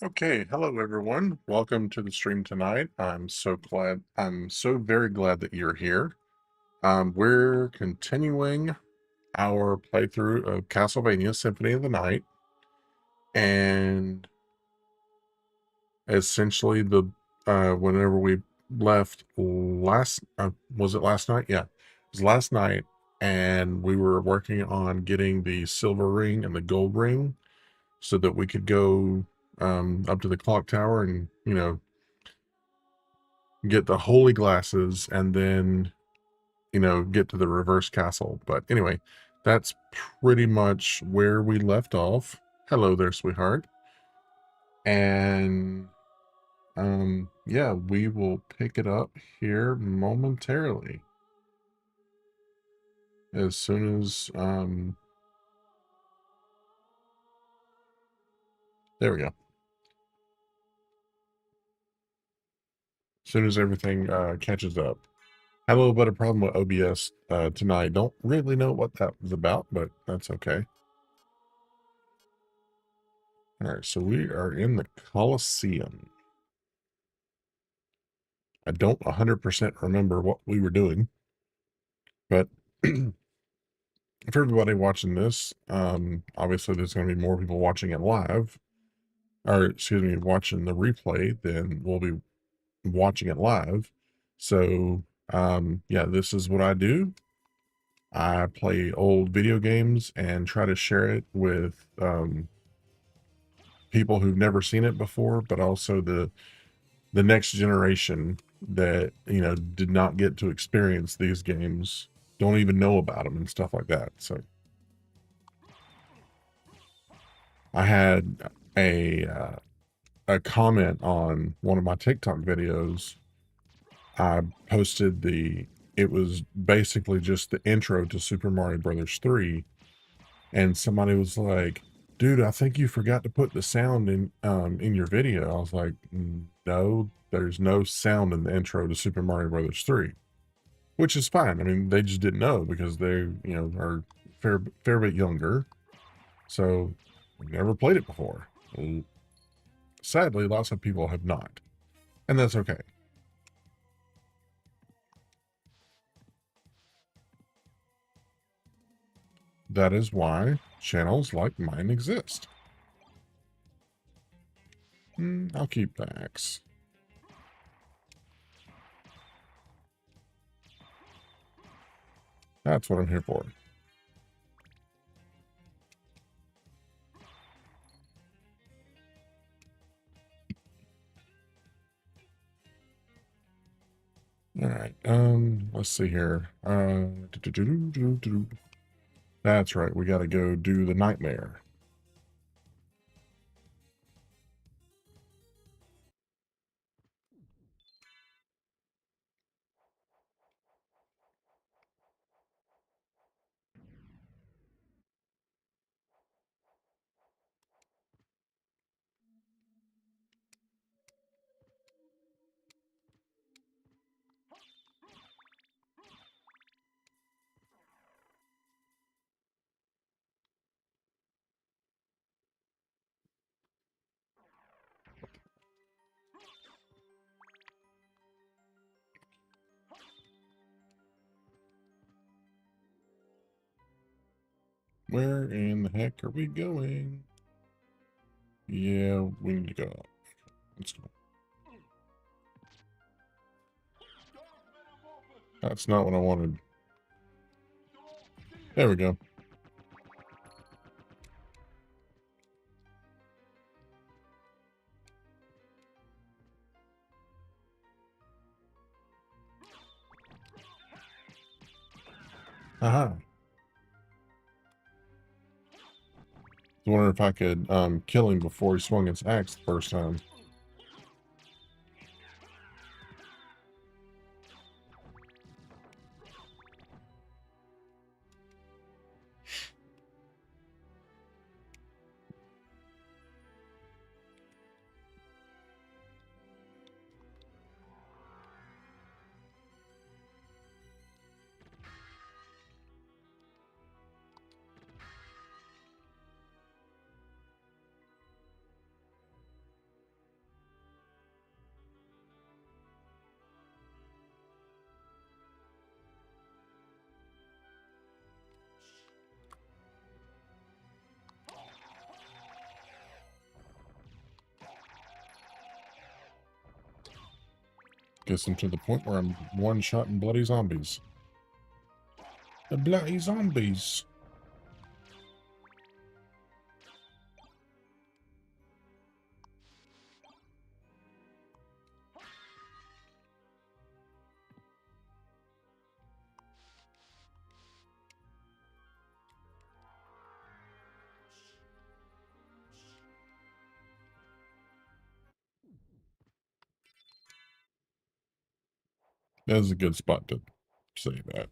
Okay, hello everyone. Welcome to the stream tonight. I'm so very glad that you're here. We're continuing our playthrough of Castlevania Symphony of the Night, and essentially whenever we left was it last night? Yeah, it was last night, and we were working on getting the silver ring and the gold ring so that we could go up to the clock tower and get the holy glasses and then get to the reverse castle. But anyway, that's pretty much where we left off. Hello there, sweetheart. And yeah, we will pick it up here momentarily as soon as there we go. As soon as everything catches up. Had a little bit of problem with OBS tonight. Don't really know what that was about, but that's okay. All right, so we are in the Colosseum. I don't 100% remember what we were doing, but for everybody watching this, obviously there's going to be more people watching it live, or excuse me, watching the replay than we'll be watching it live. So, yeah, this is what I do. I play old video games and try to share it with people who've never seen it before, but also the next generation that did not get to experience these games, don't even know about them and stuff like that. So I had a comment on one of my TikTok videos. I posted it was basically just the intro to Super Mario Brothers 3, and somebody was like, dude, I think you forgot to put the sound in your video. I was like, no, there's no sound in the intro to Super Mario Brothers 3, which is fine. I mean, they just didn't know because they, are fair bit younger. So never played it before. Sadly, lots of people have not, and that's okay. That is why channels like mine exist. I'll keep the axe. That's what I'm here for. All right. Let's see here. That's right. We got to go do the nightmare. Where in the heck are we going? Yeah, we need to go. Let's go. That's not what I wanted. There we go. Aha. I wonder if I could kill him before he swung his axe the first time. Gets them to the point where I'm one-shotting bloody zombies. The bloody zombies. That's a good spot to say that.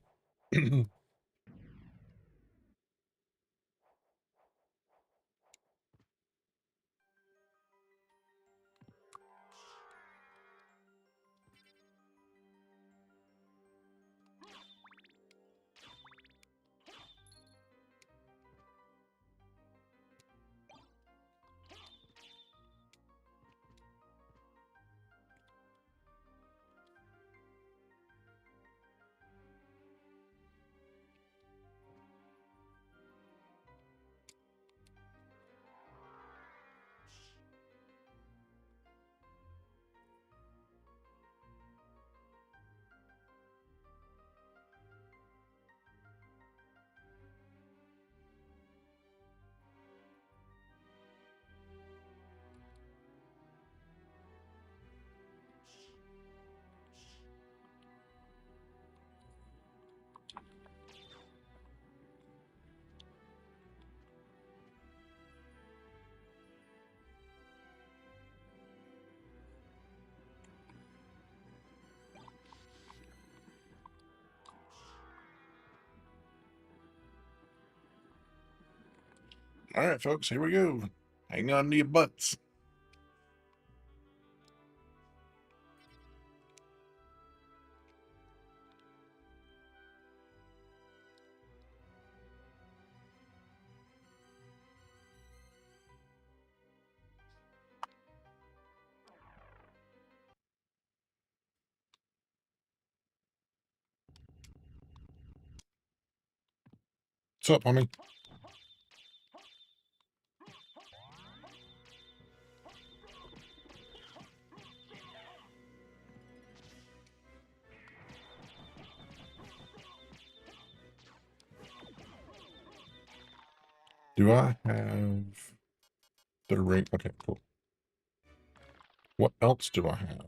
All right, folks, here we go. Hang on to your butts. What's up, homie? Do I have the ring? Okay, cool. What else do I have?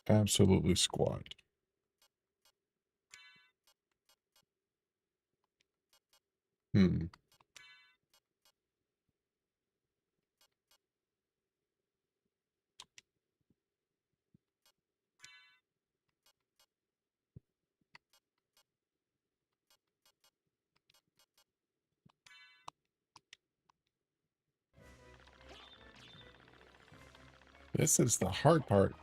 Absolutely squat. Hmm. This is the hard part.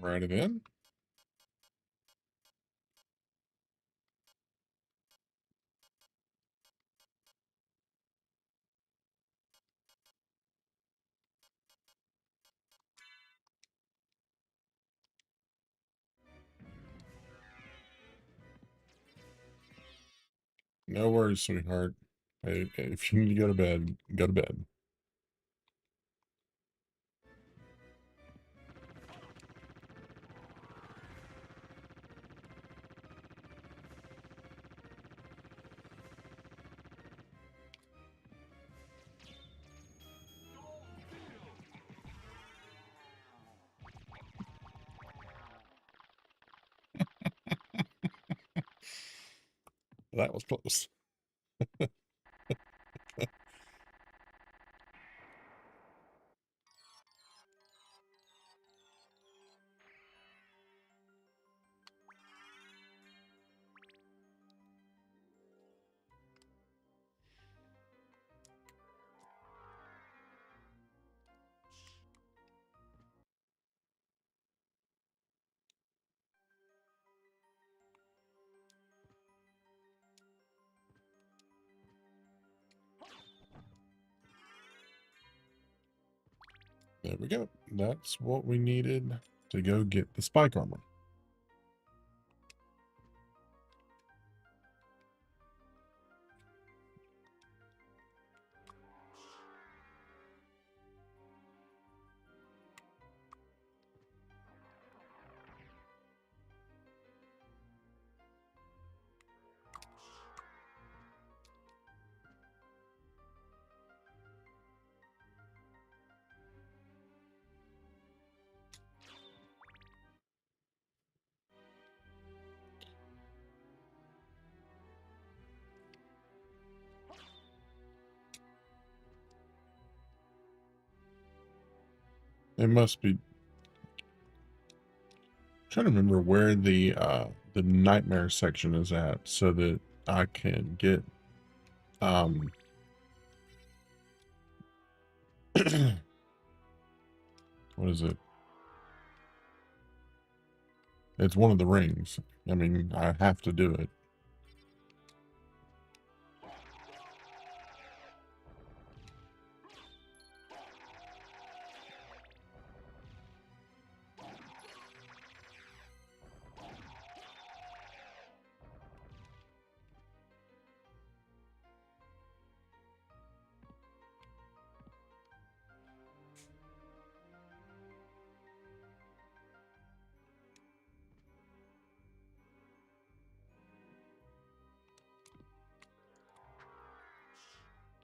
Alrighty then. No worries, sweetheart. Hey, if you need to go to bed, go to bed. That was close. There we go. That's what we needed to go get the spike armor. It must be trying to remember where the nightmare section is at so that I can get um what is it? It's one of the rings. I mean, I have to do it.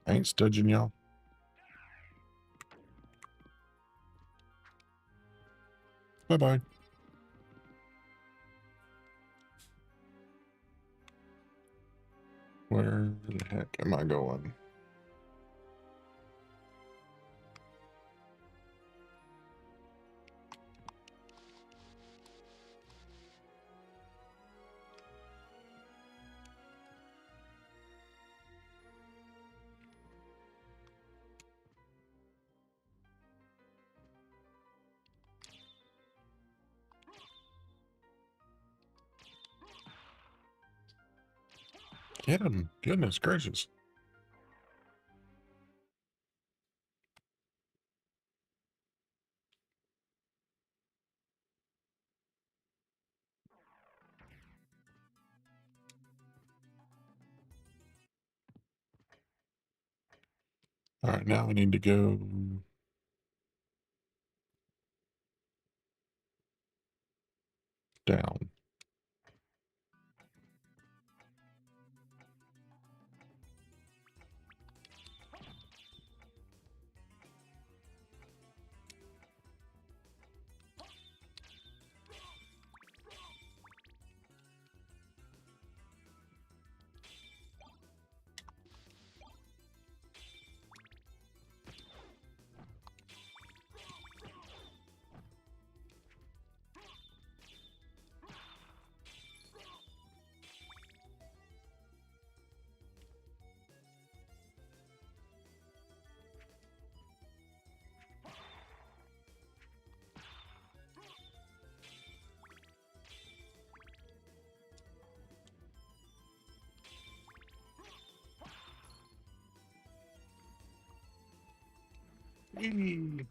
I ain't studging y'all. Bye-bye. Where the heck am I going? Get him. Goodness gracious. All right, now I need to go down. Eee.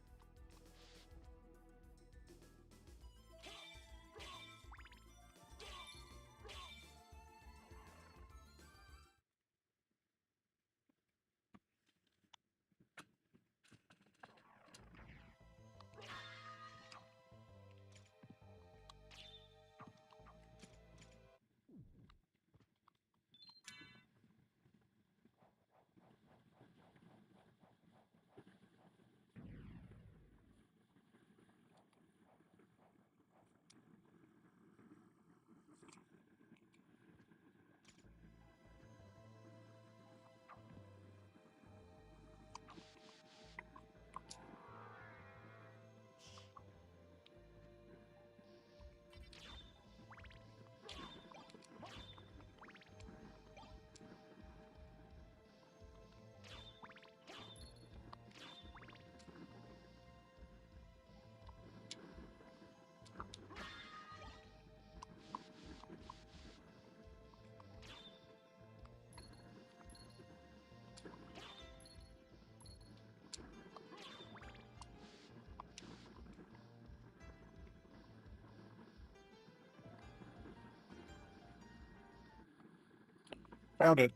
Found it.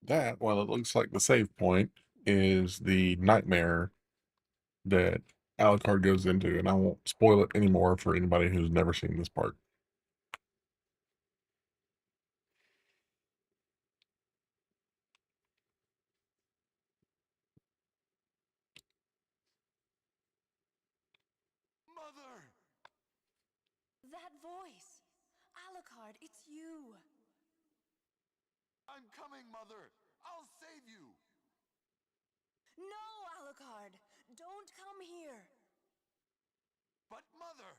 That, while it looks like the save point, is the nightmare that Alucard goes into, and I won't spoil it anymore for anybody who's never seen this part. Mother! That voice! Alucard, it's you! I'm coming, Mother! I'll save you! No, Alucard! Don't come here! But, Mother!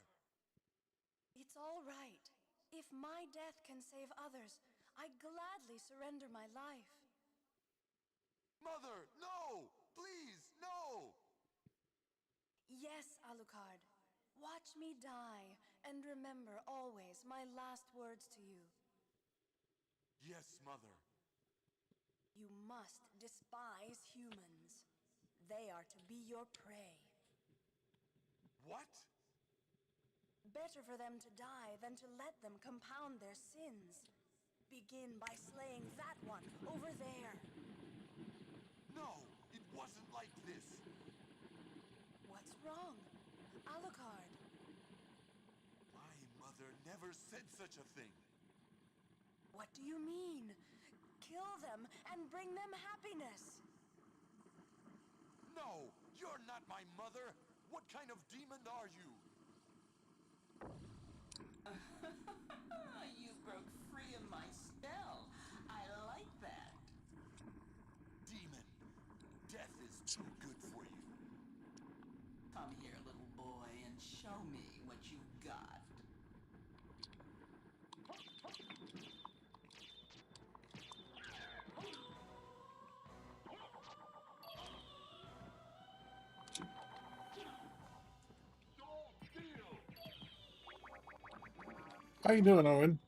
It's all right. If my death can save others, I'd gladly surrender my life. Mother, no! Please, no! Yes, Alucard. Watch me die, and remember always my last words to you. Yes, Mother. You must despise humans. They are to be your prey. What? Better for them to die than to let them compound their sins. Begin by slaying that one over there. No, it wasn't like this. What's wrong? Alucard. My mother never said such a thing. What do you mean? Kill them and bring them happiness. No, you're not my mother. What kind of demon are you? You broke free of my spell. I like that. Demon, death is too good for you. Come here, little boy, and show me what you've got. How you doing, Owen?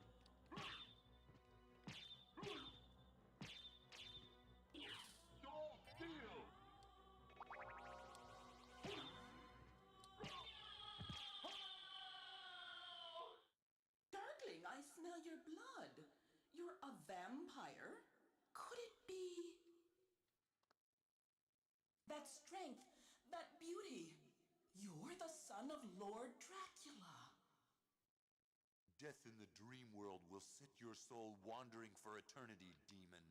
Darkling, I smell your blood. You're a vampire? Could it be... that strength, that beauty? You're the son of Lord Dracula. Death in the dream world will set your soul wandering for eternity, demon.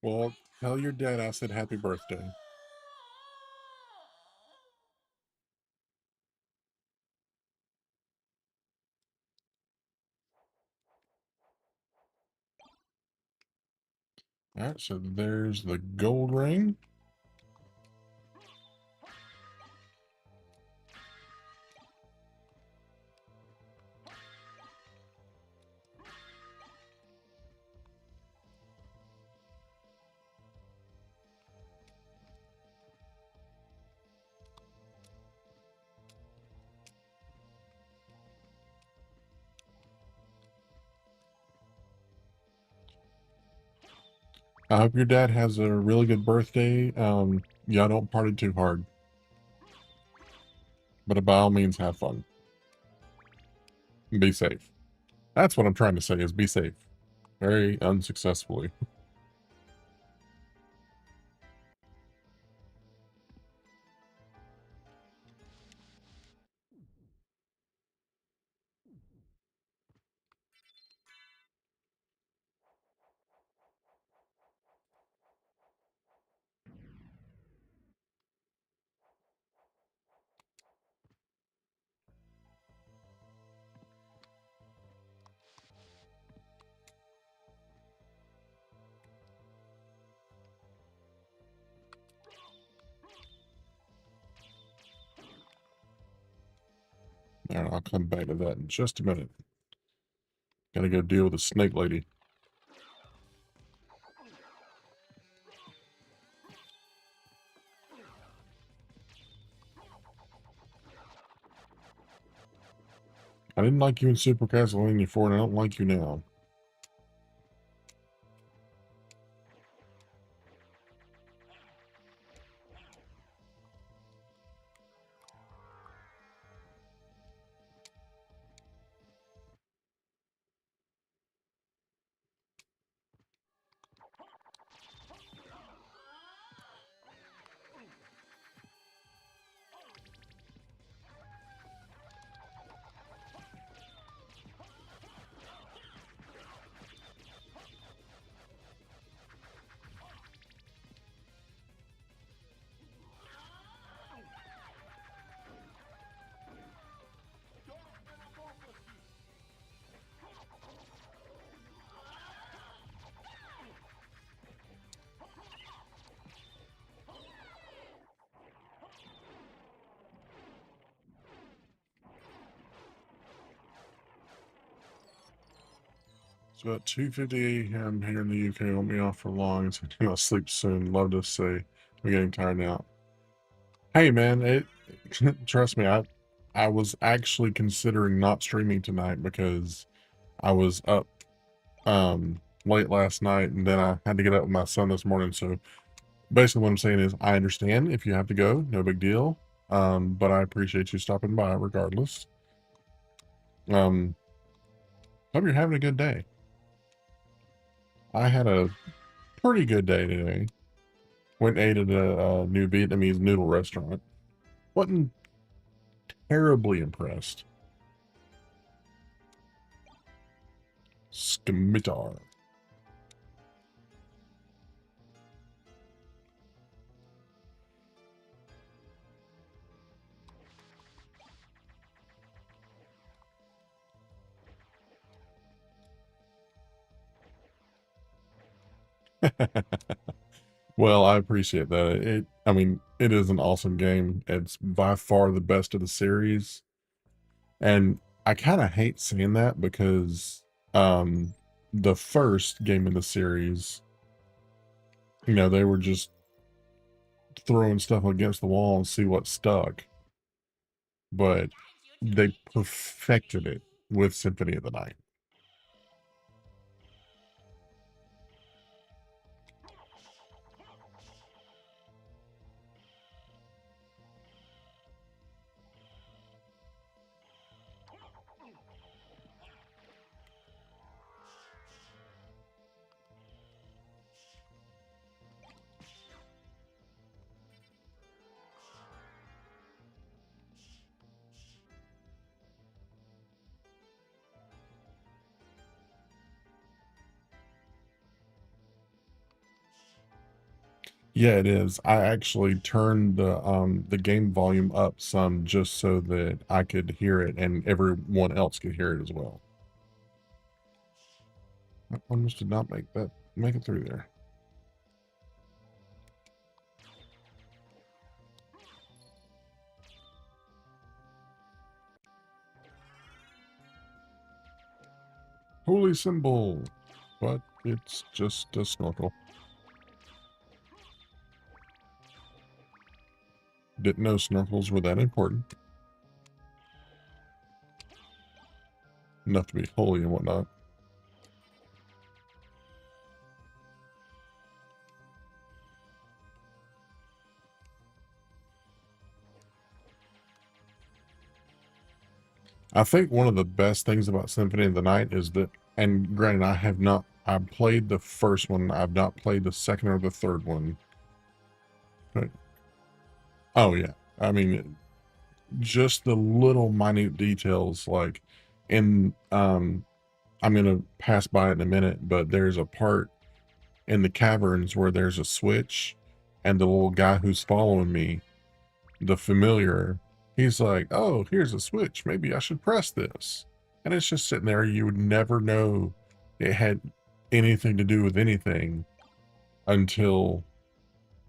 Well, Wait, tell I your dad I beg said you. happy birthday. All right, so there's the gold ring. I hope your dad has a really good birthday. Yeah, don't party too hard. But by all means, have fun. Be safe. That's what I'm trying to say is be safe. Very unsuccessfully. All right, I'll come back to that in just a minute. Gotta go deal with the snake lady. I didn't like you in Super Castlevania 4, and I don't like you now. It's about 2:50 a.m. here in the UK. Won't be off for long, so I'll sleep soon. Love to say I'm getting tired now. Hey man, trust me, I was actually considering not streaming tonight because I was up late last night and then I had to get up with my son this morning. So basically what I'm saying is I understand if you have to go, no big deal. But I appreciate you stopping by regardless. Hope you're having a good day. I had a pretty good day today. Went and ate at a new Vietnamese noodle restaurant. Wasn't terribly impressed. Scimitar. Well, I appreciate that. I mean, it is an awesome game. It's by far the best of the series. And I kind of hate saying that because the first game in the series, they were just throwing stuff against the wall and see what stuck. But they perfected it with Symphony of the Night. Yeah, it is. I actually turned the game volume up some just so that I could hear it and everyone else could hear it as well. I almost did not make it through there. Holy symbol, but it's just a snorkel. Didn't know snorkels were that important. Enough to be holy and whatnot. I think one of the best things about Symphony of the Night is that, and granted, I've played the first one, I've not played the second or the third one. But, oh yeah, I mean, just the little minute details, like I'm gonna pass by it in a minute, but there's a part in the caverns where there's a switch, and the little guy who's following me, the familiar, he's like, oh, here's a switch. Maybe I should press this. And it's just sitting there. You would never know it had anything to do with anything until,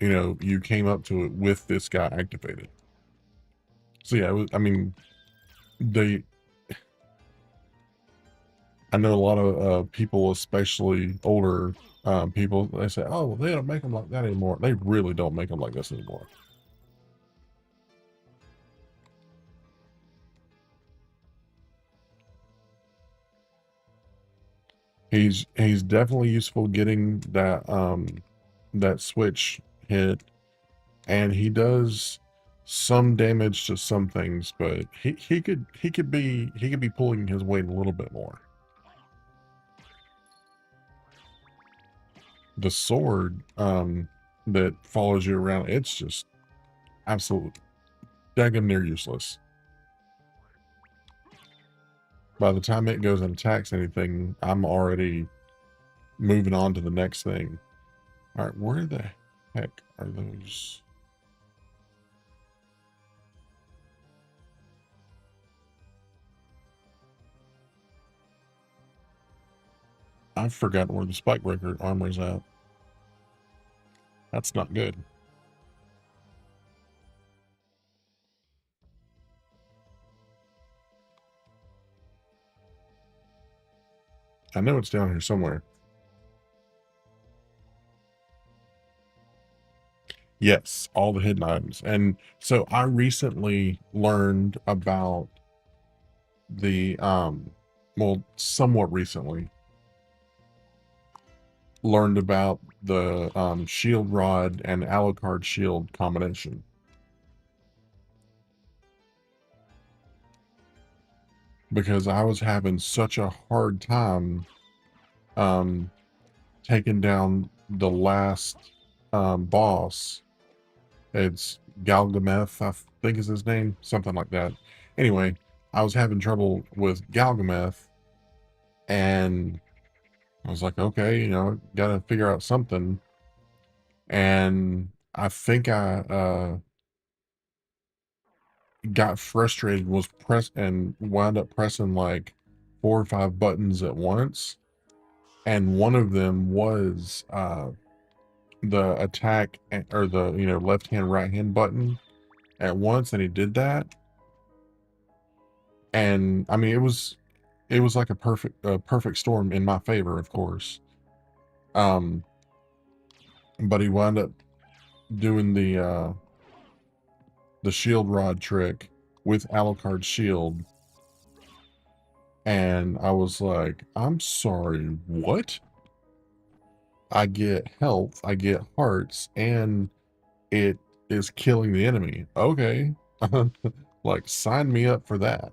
you came up to it with this guy activated. So yeah, I mean, I know a lot of people, especially older people, they say, oh, well, they don't make them like that anymore. They really don't make them like this anymore. He's definitely useful getting that switch hit, and he does some damage to some things, but he could be pulling his weight a little bit more. The sword that follows you around, it's just absolute daggum near useless. By the time it goes and attacks anything, I'm already moving on to the next thing. All right, where the heck are those? I've forgotten where the spike breaker armor is at. That's not good. I know it's down here somewhere. Yes, all the hidden items. And so I recently learned about the well, somewhat recently learned about the shield rod and Alucard shield combination. Because I was having such a hard time um taking down the last boss. It's Galgameth, I think is his name, something like that. Anyway, I was having trouble with Galgameth, and I was like, okay, gotta figure out something. And I think I got frustrated, was press and wound up pressing like 4 or 5 buttons at once. And one of them was the attack or the left hand right hand button at once, and he did that. And I mean, it was like a perfect storm in my favor, of course. Um, but he wound up doing the shield rod trick with Alucard's shield, and I was like, I'm sorry, what? I get health, I get hearts, and it is killing the enemy. Okay. Like, sign me up for that.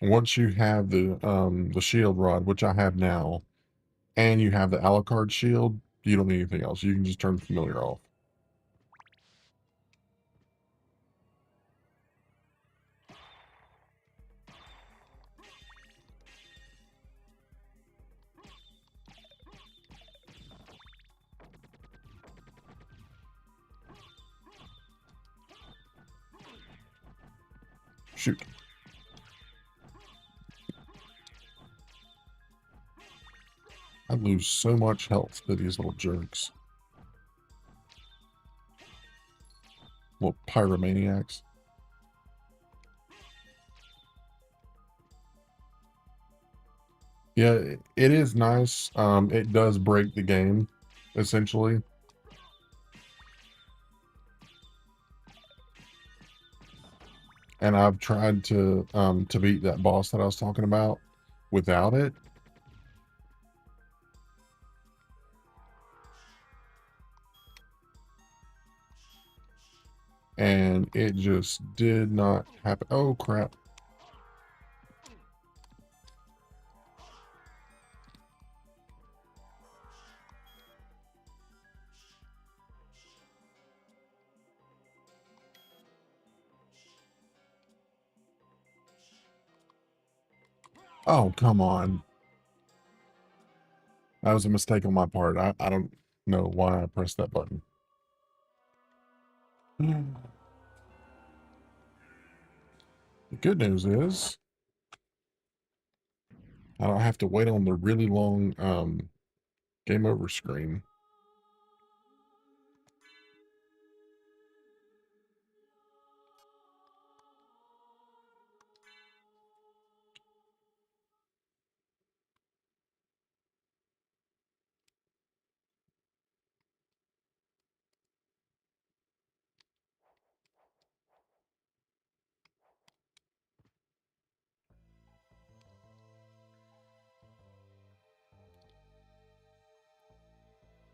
Once you have the shield rod, which I have now, and you have the Alucard shield, you don't need anything else. You can just turn the familiar off. Shoot. I lose so much health to these little jerks. Little pyromaniacs. Yeah, it is nice. It does break the game, essentially. And I've tried to beat that boss that I was talking about without it. And it just did not happen. Oh, crap. Oh, come on. That was a mistake on my part. I don't know why I pressed that button. The good news is I don't have to wait on the really long game over screen.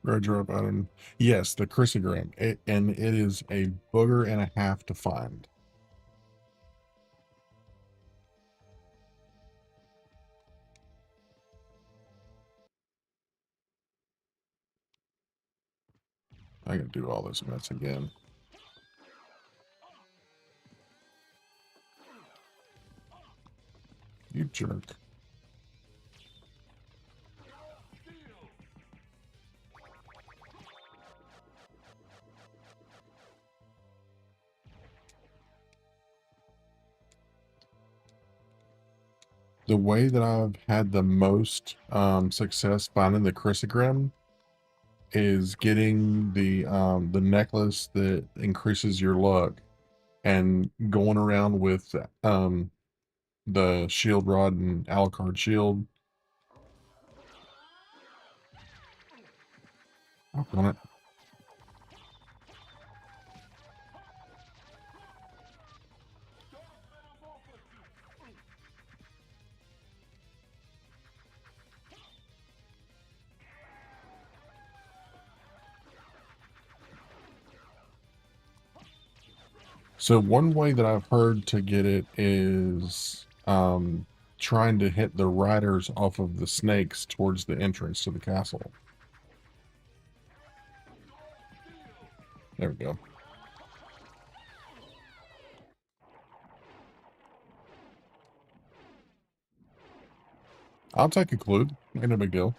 Red drop item. Yes, the chrysogram. And it is a booger and a half to find. I can do all this mess again. You jerk. The way that I've had the most success finding the chrysogram is getting the necklace that increases your luck and going around with the shield rod and Alucard shield. I've done it. So one way that I've heard to get it is trying to hit the riders off of the snakes towards the entrance to the castle. There we go. I'll take a clue. Ain't no big deal.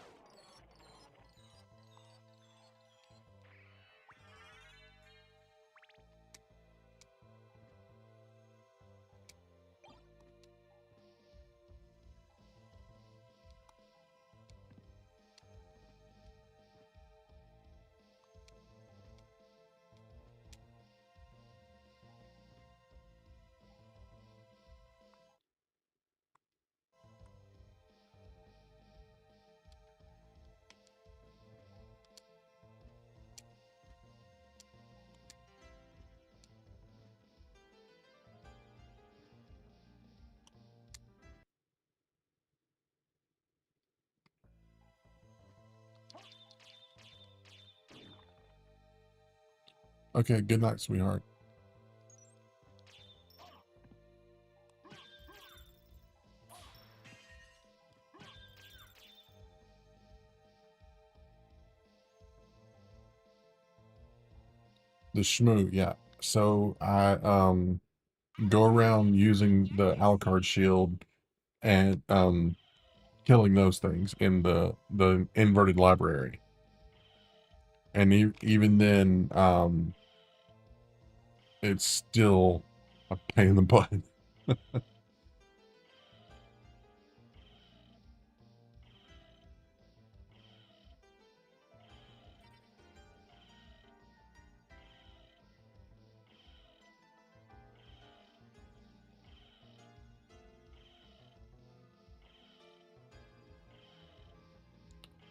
Okay, good night, sweetheart. The shmoo, yeah. So I go around using the Alucard shield and killing those things in the inverted library. And even then, it's still a pain in the butt.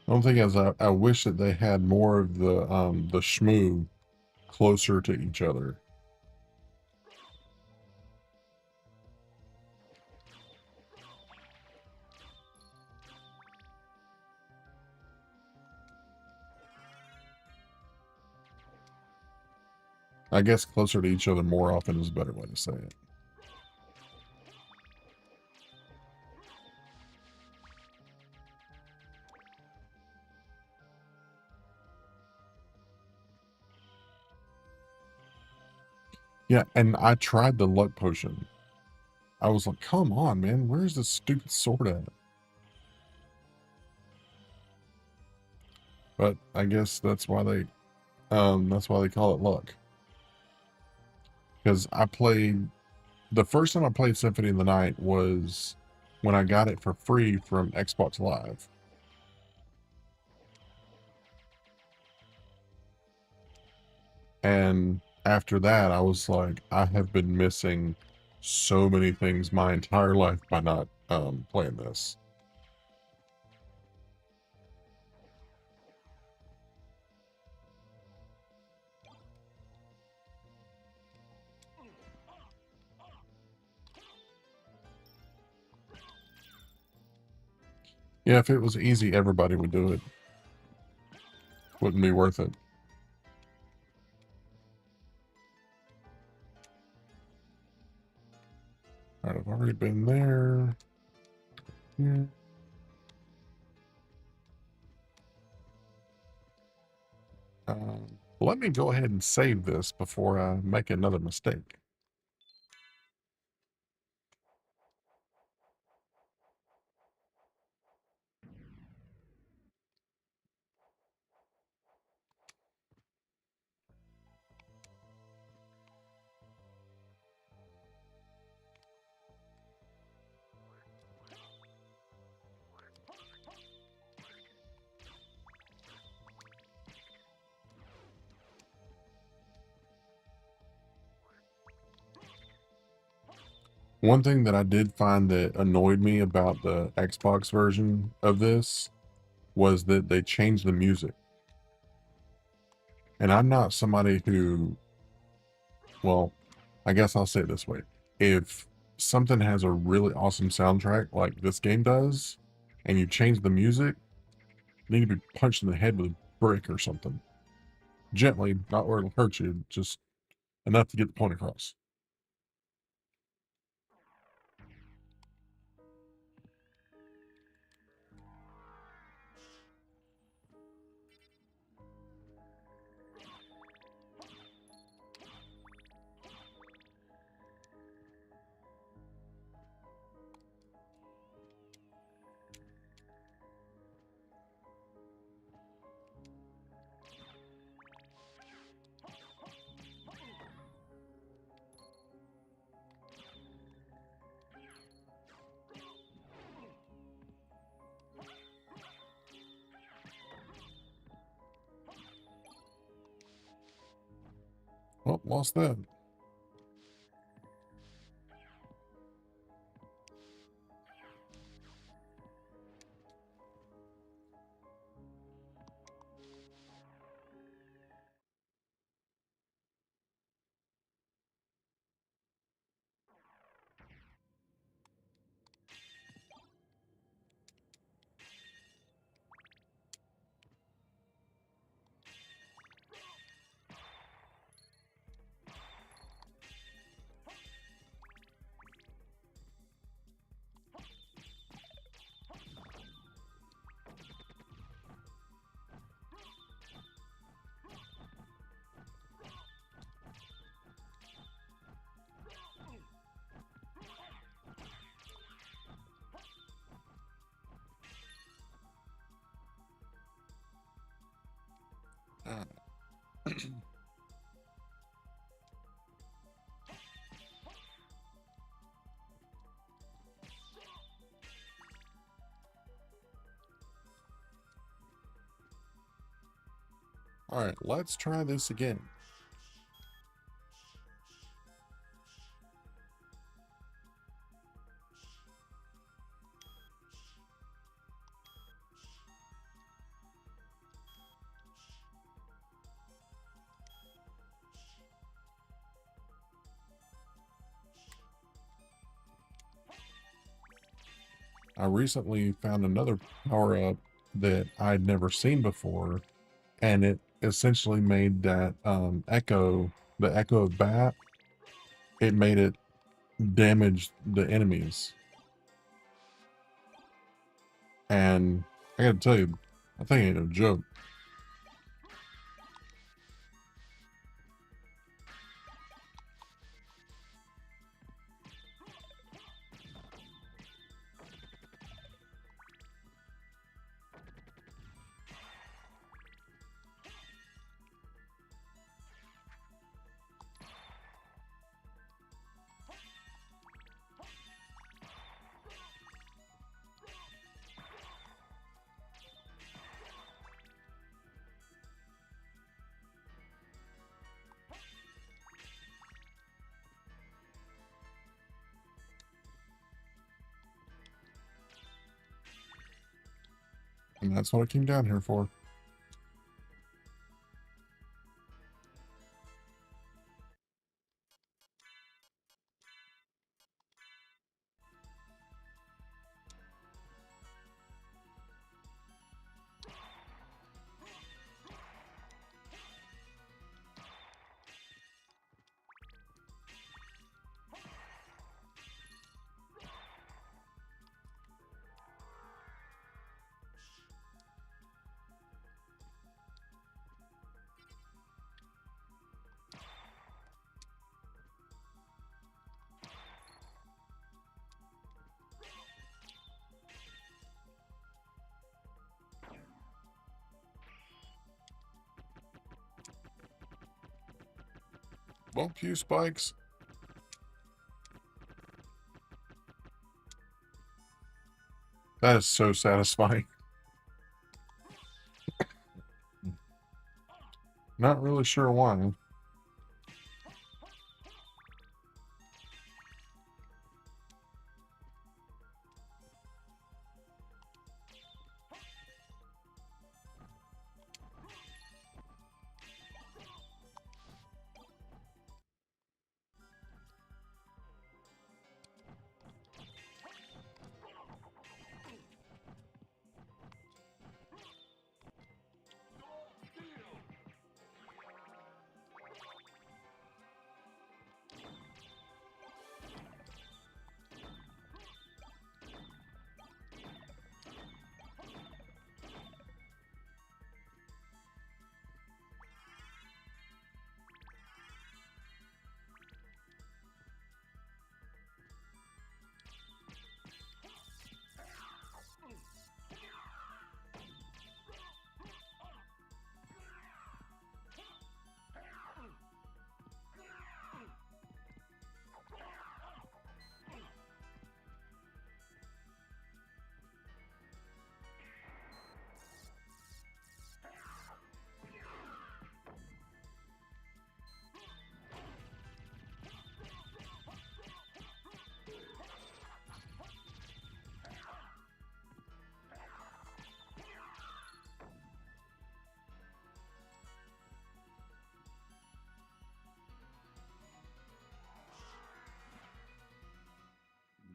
One thing is, I wish that they had more of the shmoo closer to each other. I guess closer to each other more often is a better way to say it. Yeah, and I tried the luck potion. I was like, come on, man, where's this stupid sword at? But I guess that's why they call it luck. Because the first time I played Symphony of the Night was when I got it for free from Xbox Live. And after that, I was like, I have been missing so many things my entire life by not playing this. Yeah, if it was easy, everybody would do it. Wouldn't be worth it. All right, I've already been there. Yeah. Let me go ahead and save this before I make another mistake. One thing that I did find that annoyed me about the Xbox version of this was that they changed the music. And I'm not somebody who, well, I guess I'll say it this way. If something has a really awesome soundtrack like this game does, and you change the music, you need to be punched in the head with a brick or something. Gently, not where it'll hurt you, just enough to get the point across. Oh, lost that. Ah. All right, let's try this again. I recently found another power up that I'd never seen before, and it essentially made that the echo of bat, it made it damage the enemies. And I gotta tell you, I think it ain't no joke. And that's what I came down here for. Won't you, Spikes? That is so satisfying. Not really sure why.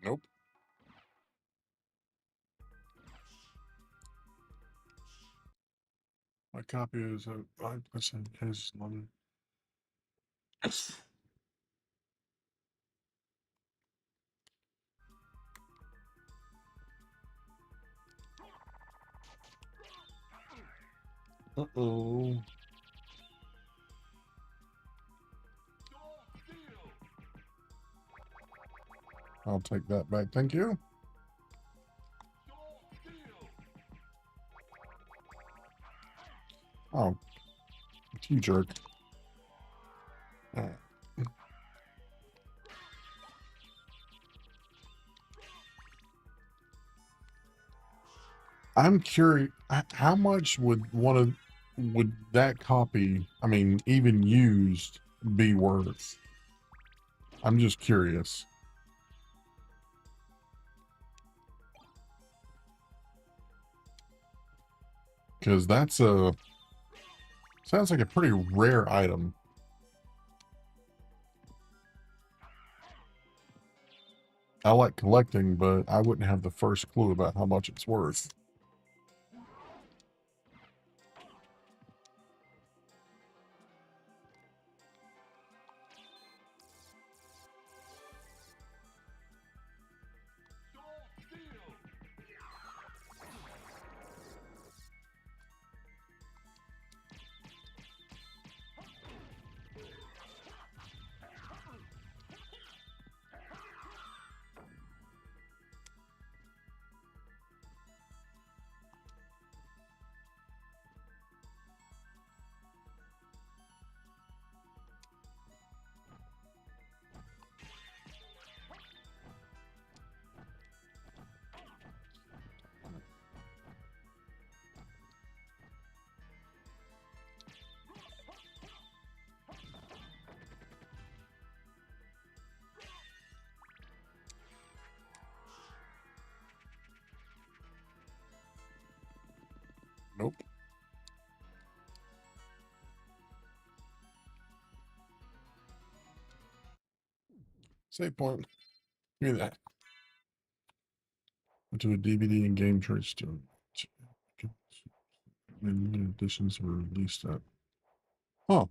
Nope. My copy is a 5% case loaded. Uh-oh. I'll take that back, thank you. Oh, you jerk. I'm curious, how much would that copy, I mean, even used, be worth? I'm just curious. Because sounds like a pretty rare item. I like collecting, but I wouldn't have the first clue about how much it's worth. Nope. Save point. Give me that. To a DVD and game trade store. Limited editions were released at. Huh.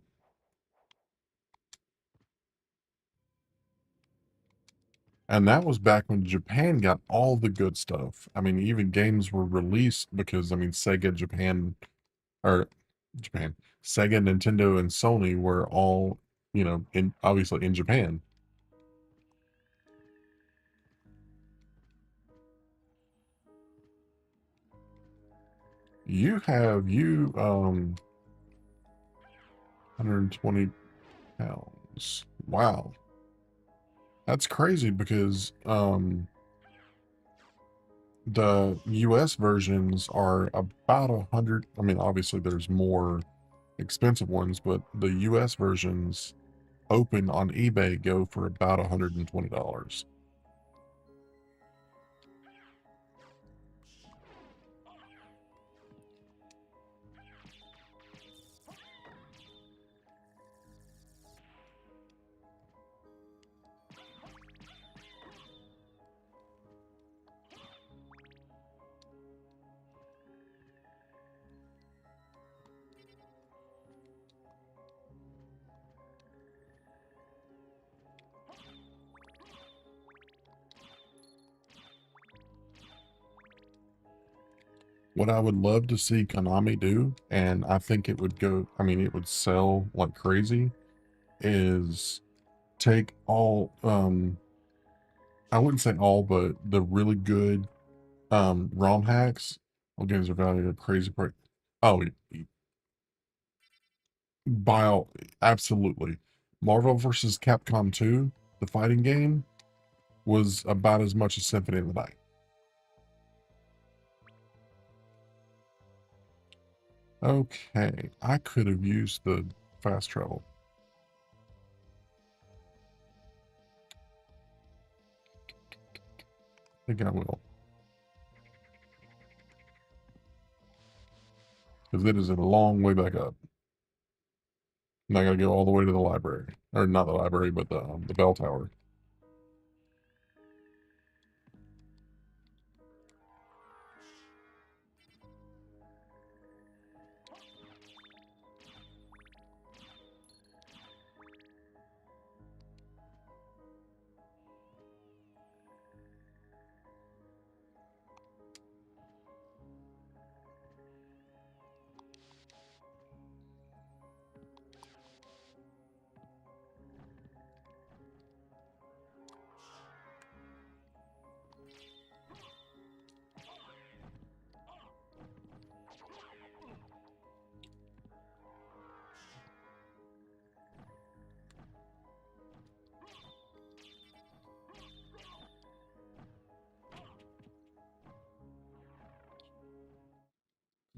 And that was back when Japan got all the good stuff. I mean, even games were released because, I mean, Sega Japan, or Japan, Sega, Nintendo, and Sony were all, obviously in Japan. You have, 120 pounds. $100. Wow. That's crazy because the US versions are about 100. I mean, obviously there's more expensive ones, but the US versions open on eBay go for about $120. What I would love to see Konami do, and I think it would go, I mean, it would sell like crazy, is take all, I wouldn't say all, but the really good ROM hacks. All games are valued at a crazy price. Oh, by all, absolutely. Marvel vs. Capcom 2, the fighting game, was about as much as Symphony of the Night. Okay, I could have used the fast travel. I think I will. Because it is a long way back up. And I gotta go all the way to the library. Or not the library, but the bell tower.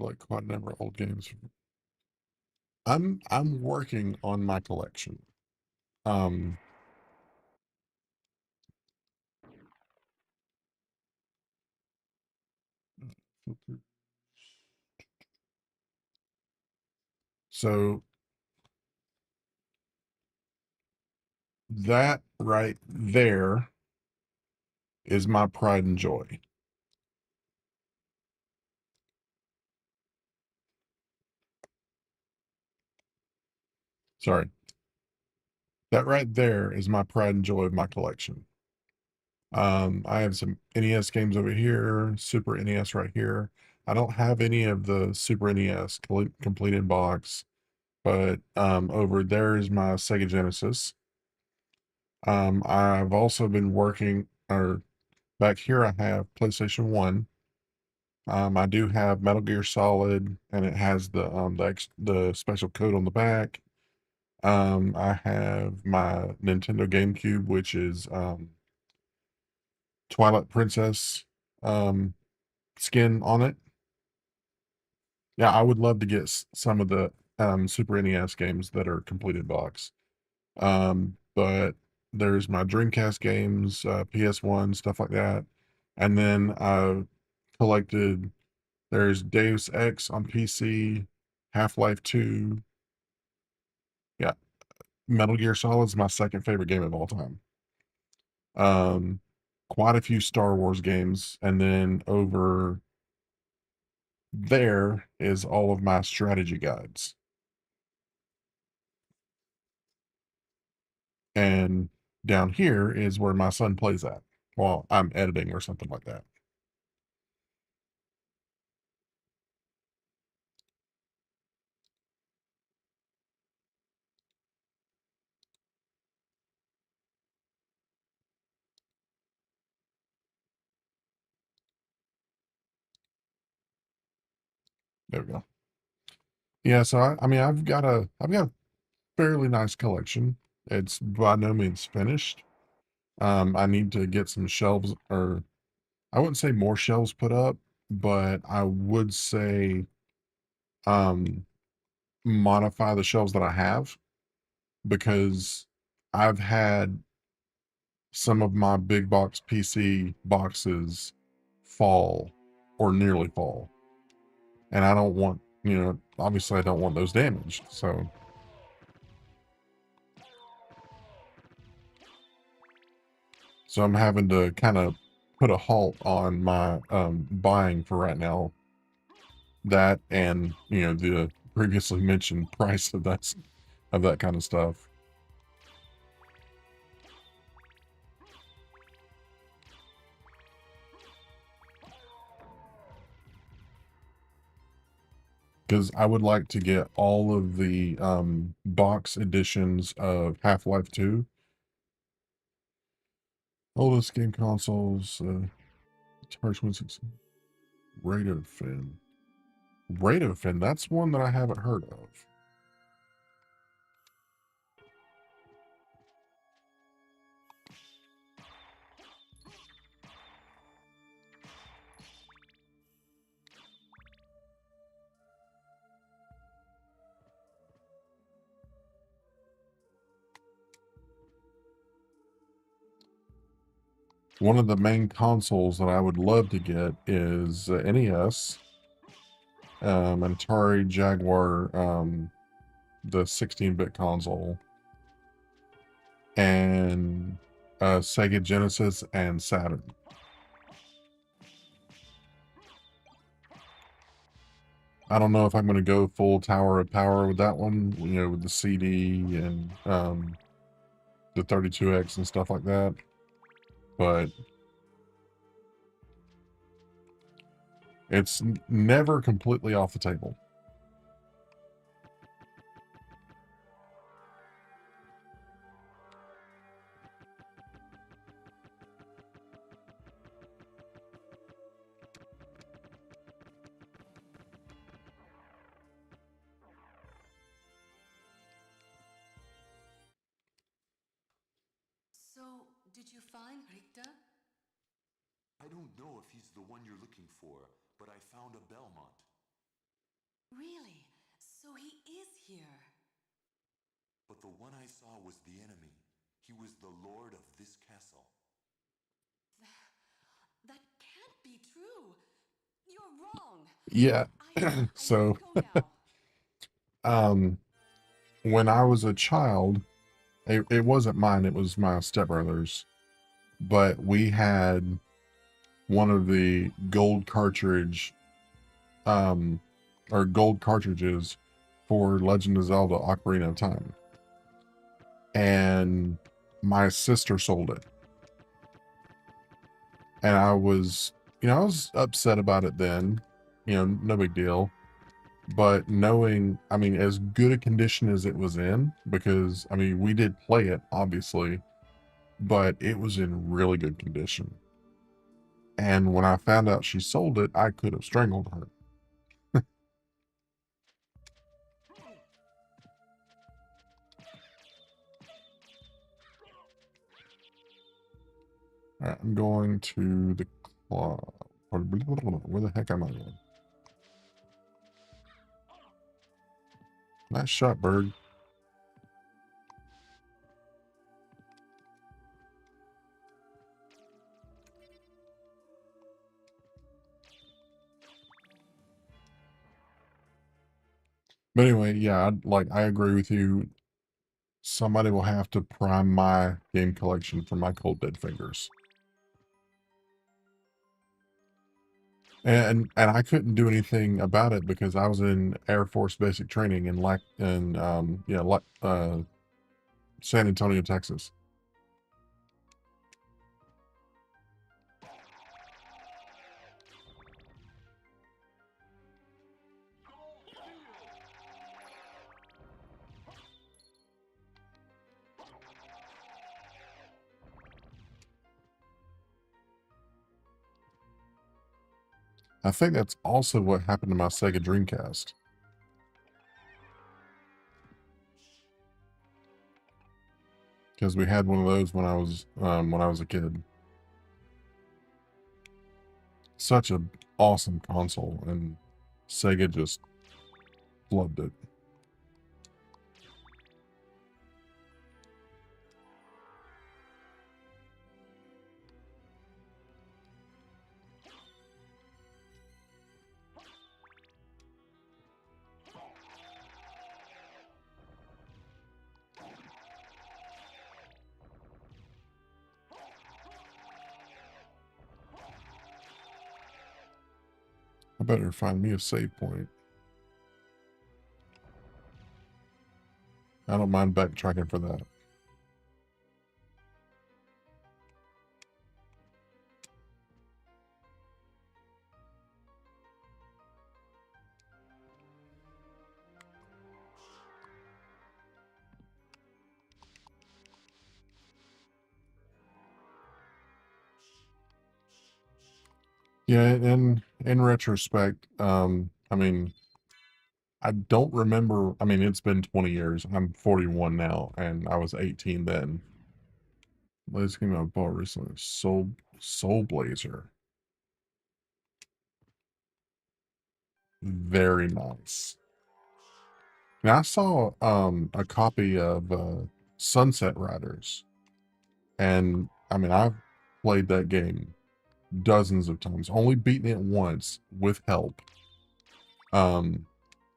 Like quite a number of old games. I'm working on my collection. Um so that right there is my pride and joy. Sorry. That right there is my pride and joy of my collection. I have some NES games over here, Super NES right here. I don't have any of the Super NES complete in box, but over there is my Sega Genesis. I've also been working, or back here I have PlayStation 1. I do have Metal Gear Solid, and it has the special code on the back. I have my Nintendo GameCube, which is Twilight Princess um, skin on it. Yeah, I would love to get some of the Super NES games that are completed box. But there's my Dreamcast games, PS1, stuff like that. And then I collected, there's Deus Ex on PC, Half-Life 2. Yeah, Metal Gear Solid is my second favorite game of all time. Um, Quite a few Star Wars games. And then over there is all of my strategy guides. And down here is where my son plays at while I'm editing or something like that. There we go. Yeah, so I mean I've got a fairly nice collection. It's by no means finished. I need to get some shelves, or I wouldn't say more shelves put up, but I would say um, modify the shelves that I have, because I've had some of my big box PC boxes fall or nearly fall. And I don't want, obviously I don't want those damaged. So I'm having to kind of put a halt on my buying for right now. That, and the previously mentioned price of that kind of stuff. Because I would like to get all of the box editions of Half-Life 2. Oldest game consoles, Atari 26. RetroTea. RetroTea, that's one that I haven't heard of. One of the main consoles that I would love to get is NES, an Atari Jaguar, the 16-bit console, and Sega Genesis and Saturn. I don't know if I'm going to go full Tower of Power with that one, with the CD and the 32X and stuff like that, but it's never completely off the table. So, did you find Richter? I don't know if he's the one you're looking for, but I found a Belmont. Really? So he is here. But the one I saw was the enemy. He was the lord of this castle. That can't be true. You're wrong. Yeah. I So, need to go now. when I was a child, it wasn't mine, it was my stepbrother's, but we had one of the gold cartridge, or gold cartridges for Legend of Zelda Ocarina of Time. And my sister sold it. And I was upset about it then, no big deal. But knowing, as good a condition as it was in, because, we did play it, obviously, but it was in really good condition. And when I found out she sold it, I could have strangled her. All right, I'm going to the club. Where the heck am I going? Nice shot, bird. But anyway, yeah, I agree with you. Somebody will have to prime my game collection for my cold dead fingers. And I couldn't do anything about it because I was in Air Force basic training in San Antonio, Texas. I think that's also what happened to my Sega Dreamcast. because we had one of those when I was a kid. Such a awesome console, and Sega just loved it. I better find me a save point. I don't mind backtracking for that. Yeah, in retrospect, I mean, I don't remember. I mean, it's been 20 years. I'm 41 now, and I was 18 then. Latest game I bought recently, Soul Blazer. Very nice. Now I saw a copy of Sunset Riders, and I mean I've played that game dozens of times, only beaten it once with help. Um,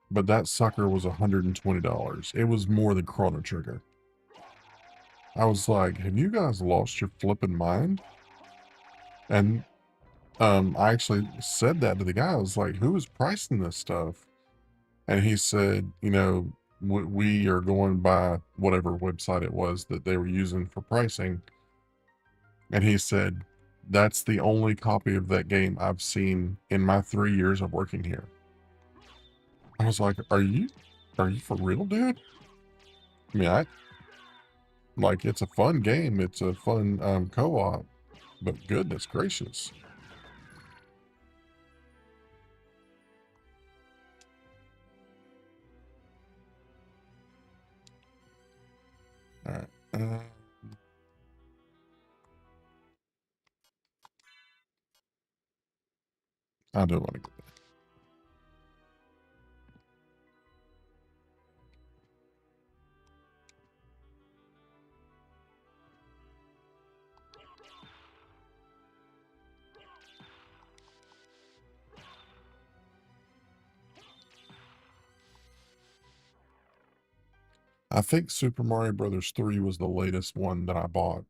but that sucker was $120. It was more than Chrono Trigger. I was like, have you guys lost your flipping mind? And I actually said that to the guy. I was like, who is pricing this stuff? And he said, you know, we are going by whatever website it was that they were using for pricing. And he said, that's the only copy of that game I've seen in my 3 years of working here. I was like, are you for real, dude? I mean, like, it's a fun game. It's a fun co-op, but goodness gracious. All right. I do want to go there. I think Super Mario Brothers 3 was the latest one that I bought.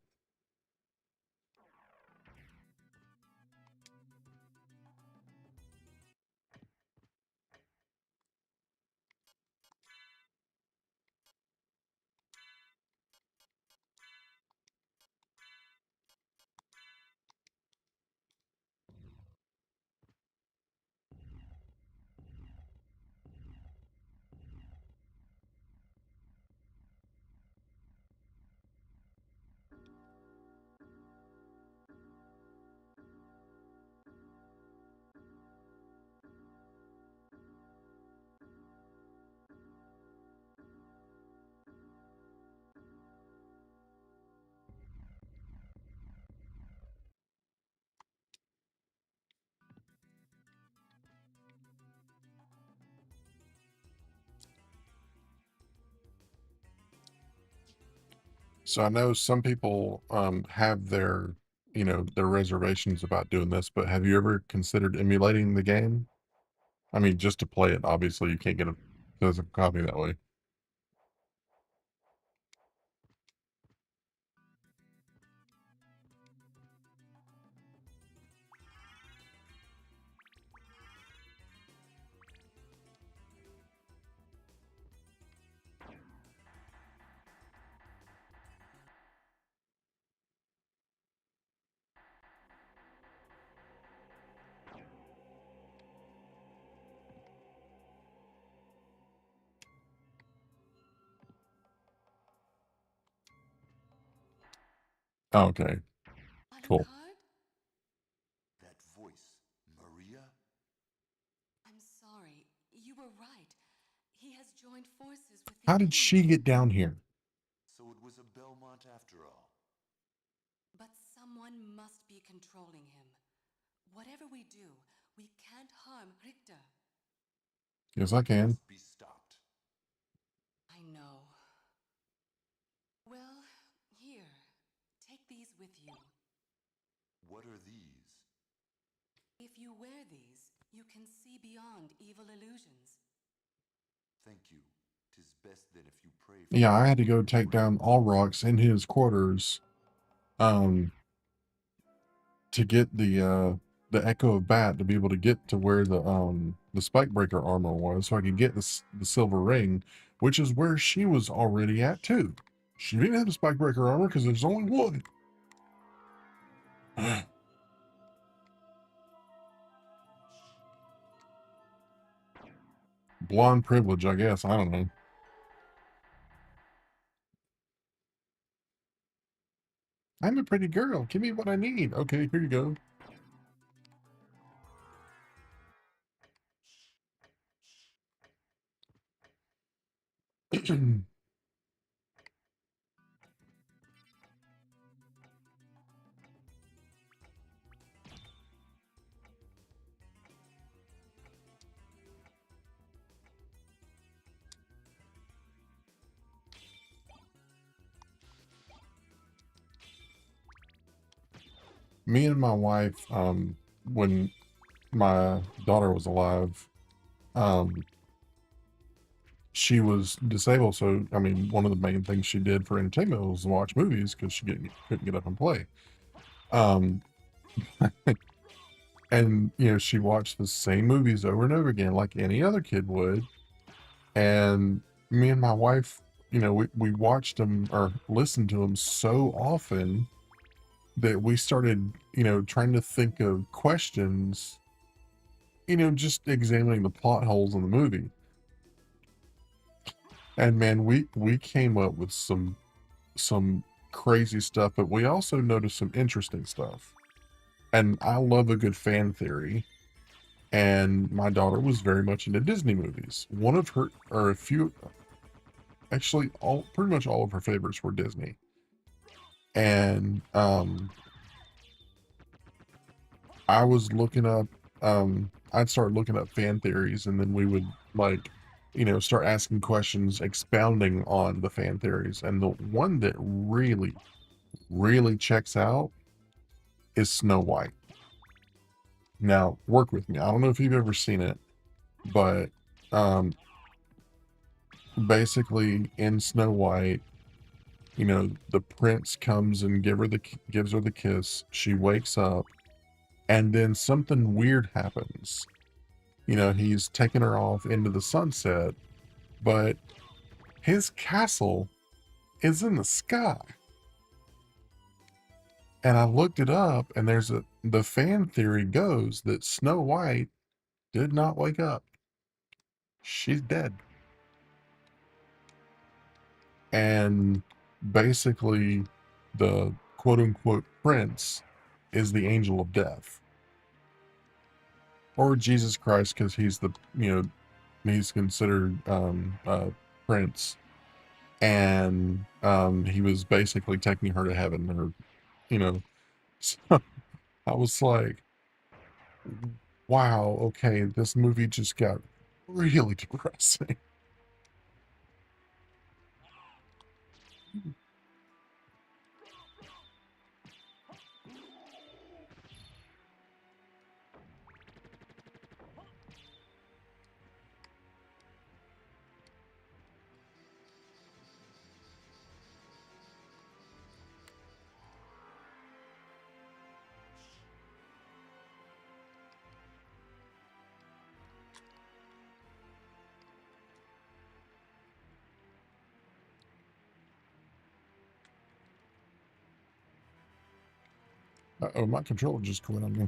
So I know some people have their, you know, their reservations about doing this, but have you ever considered emulating the game? I mean, just to play it. Obviously, you can't get a physical copy that way. Okay, cool. Alucard? That voice, Maria? I'm sorry. You were right. He has joined forces with the How did enemy. she get down here? So it was a Belmont after must be controlling him. Whatever we do, we can't harm Richter. Yes, I can. Must be stopped. I know. Well, here. Take these with you. What are these? If you wear these, you can see beyond evil illusions. Thank you. 'Tis best then if you pray for Yeah, I me. had to go take down Allrox in his quarters, to get the Echo of Bat to be able to get to where the Spikebreaker armor was, so I could get the silver ring, which is where she was already at too. She didn't have the Spikebreaker armor because there's only one. Blonde privilege, I guess. I don't know. I'm a pretty girl. Give me what I need. Okay, here you go. Me and my wife, when my daughter was alive, um, she was disabled. So, I mean, one of the main things she did for entertainment was watch movies because she couldn't get up and play. Um, and, you know, she watched the same movies over and over again, like any other kid would. And me and my wife, you know, we watched them or listened to them so often that we started, you know, trying to think of questions, you know, just examining the plot holes in the movie. And man, we came up with some crazy stuff, but we also noticed some interesting stuff. And I love a good fan theory. And my daughter was very much into Disney movies. One of her, or a few, actually, all pretty much all of her favorites were Disney. And I was looking up, I'd start looking up fan theories, and then we would like, you know, start asking questions, expounding on the fan theories. And the one that really checks out is Snow White. Now, work with me. I don't know if you've ever seen it, but um, basically in Snow White, you know, the prince comes and gives her the kiss. She wakes up, and then something weird happens. You know, he's taking her off into the sunset, but his castle is in the sky. And I looked it up, and the fan theory goes that Snow White did not wake up. She's dead. And basically, the quote unquote prince is the angel of death. Or Jesus Christ, because he's he's considered prince. And he was basically taking her to heaven, or, you know. So I was like, wow, okay, this movie just got really depressing. Uh-oh, my controller just quit on me.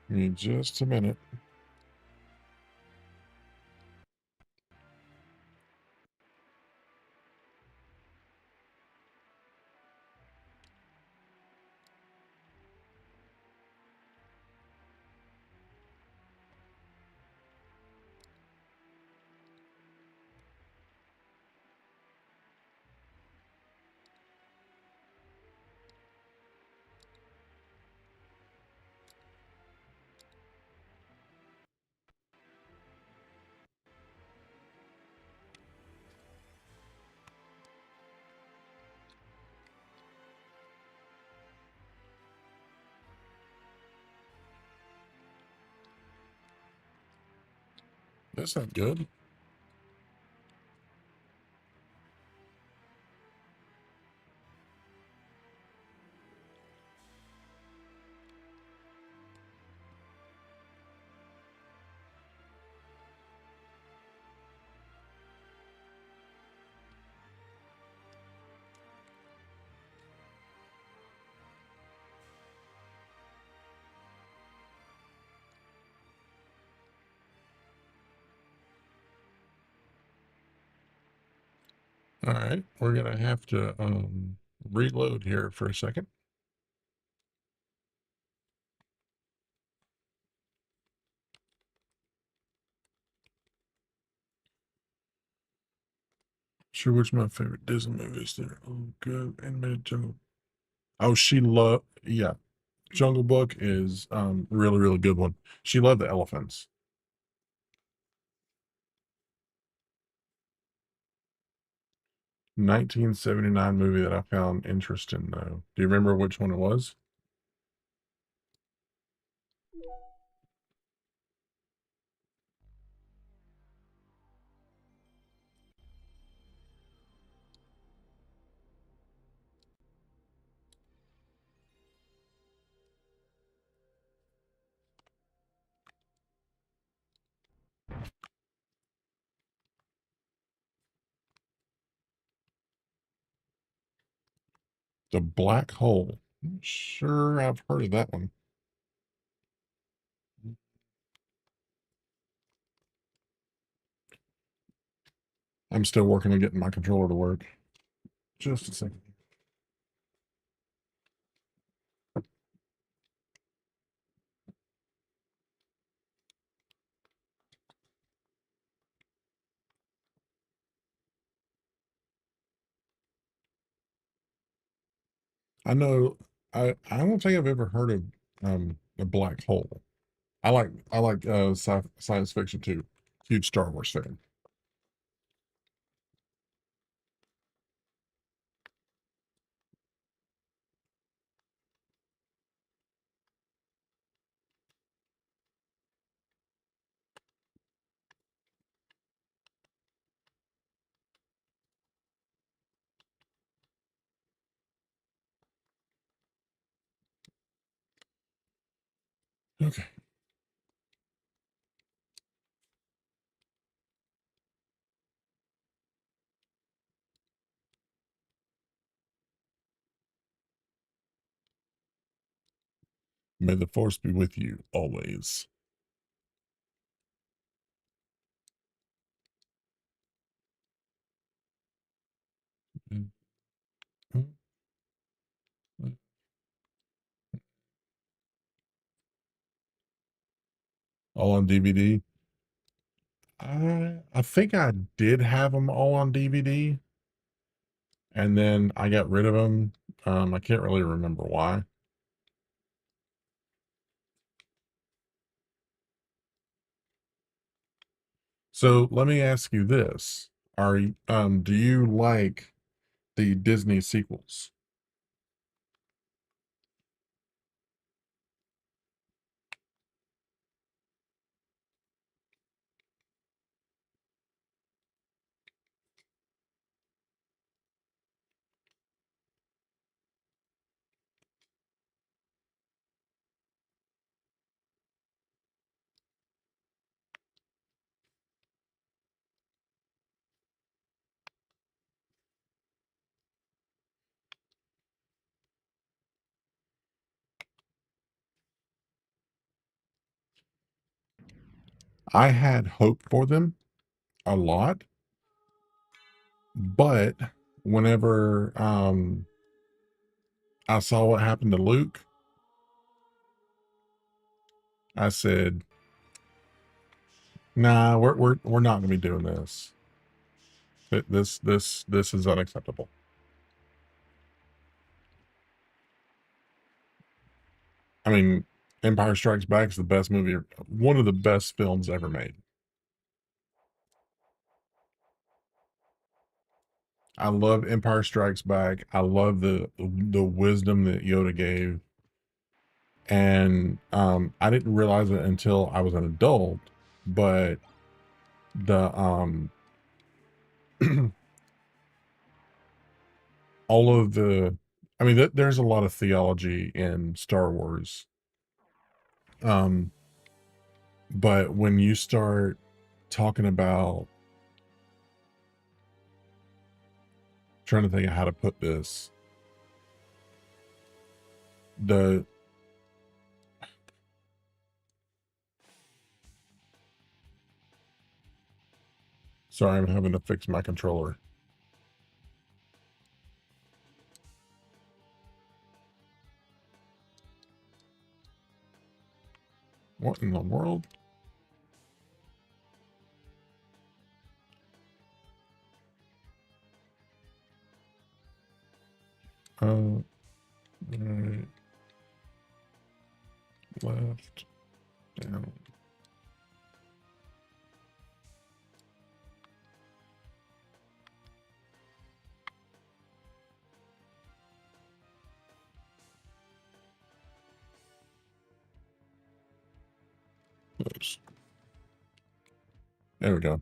Give me just a minute. That's not good. All right, we're gonna have to reload here for a second. Sure, which my favorite Disney movies there. Oh, good animated jungle. Oh, she loved, yeah. Jungle Book is really, really good one. She loved the elephants. 1979 movie that I found interesting though. Do you remember which one it was? The Black Hole. I'm sure I've heard of that one. I'm still working on getting my controller to work. Just a second. I know I don't think I've ever heard of a black hole. I like science fiction too. Huge Star Wars fan. Okay. May the force be with you always. Mm, mm, mm. All on DVD. I think I did have them all on DVD, and then I got rid of them. I can't really remember why. So let me ask you this: do you like the Disney sequels? I had hope for them a lot, but whenever I saw what happened to Luke, I said, "Nah, we're not going to be doing this. This is unacceptable." I mean, Empire Strikes Back is the best movie, one of the best films ever made. I love Empire Strikes Back. I love the wisdom that Yoda gave, and I didn't realize it until I was an adult, but the all of the, I mean, there's a lot of theology in Star Wars. But when you start talking about, trying to think of how to put this, the sorry, I'm having to fix my controller. What in the world? Right, left, down. Oops. There we go.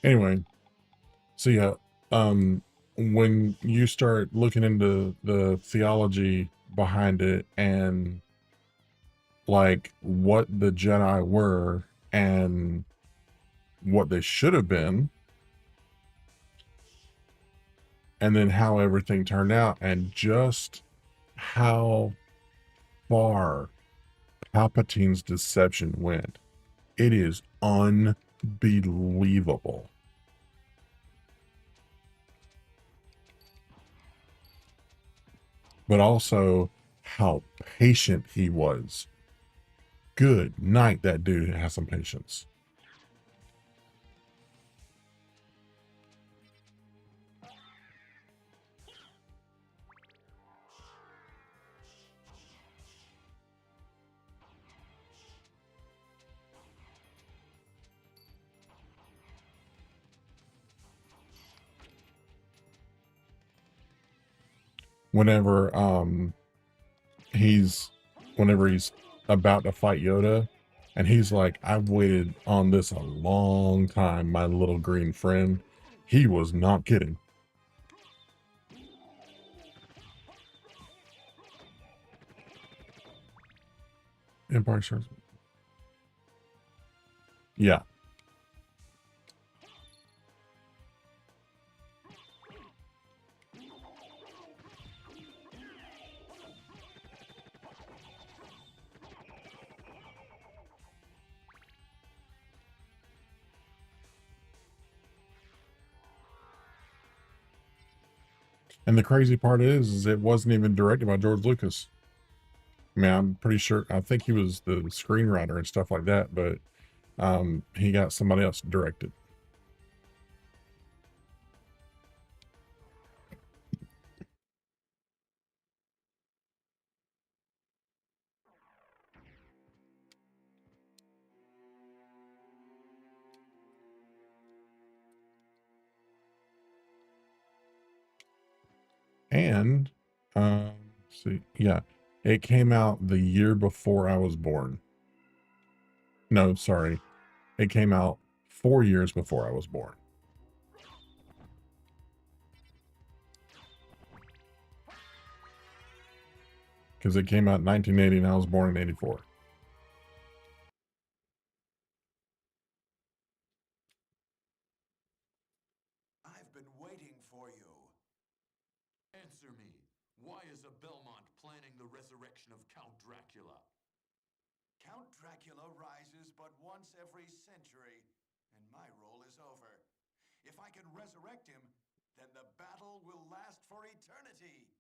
Anyway, so yeah, when you start looking into the theology behind it and like what the Jedi were and what they should have been, and then how everything turned out, and just how far Palpatine's deception went, it is unbelievable. But also how patient he was. Good night, that dude has some patience. Whenever he's about to fight Yoda, and he's like, I've waited on this a long time, my little green friend. He was not kidding. Empire Strikes Back. Yeah. And the crazy part is it wasn't even directed by George Lucas. I mean, I'm pretty sure, I think he was the screenwriter and stuff like that, but he got somebody else to direct it. And, see, yeah, it came out the year before I was born. No, sorry. It came out 4 years before I was born. Because it came out in 1980 and I was born in 84. I've been waiting for you. Answer me. Why is a Belmont planning the resurrection of Count Dracula? Count Dracula rises but once every century, and my role is over. If I can resurrect him, then the battle will last for eternity.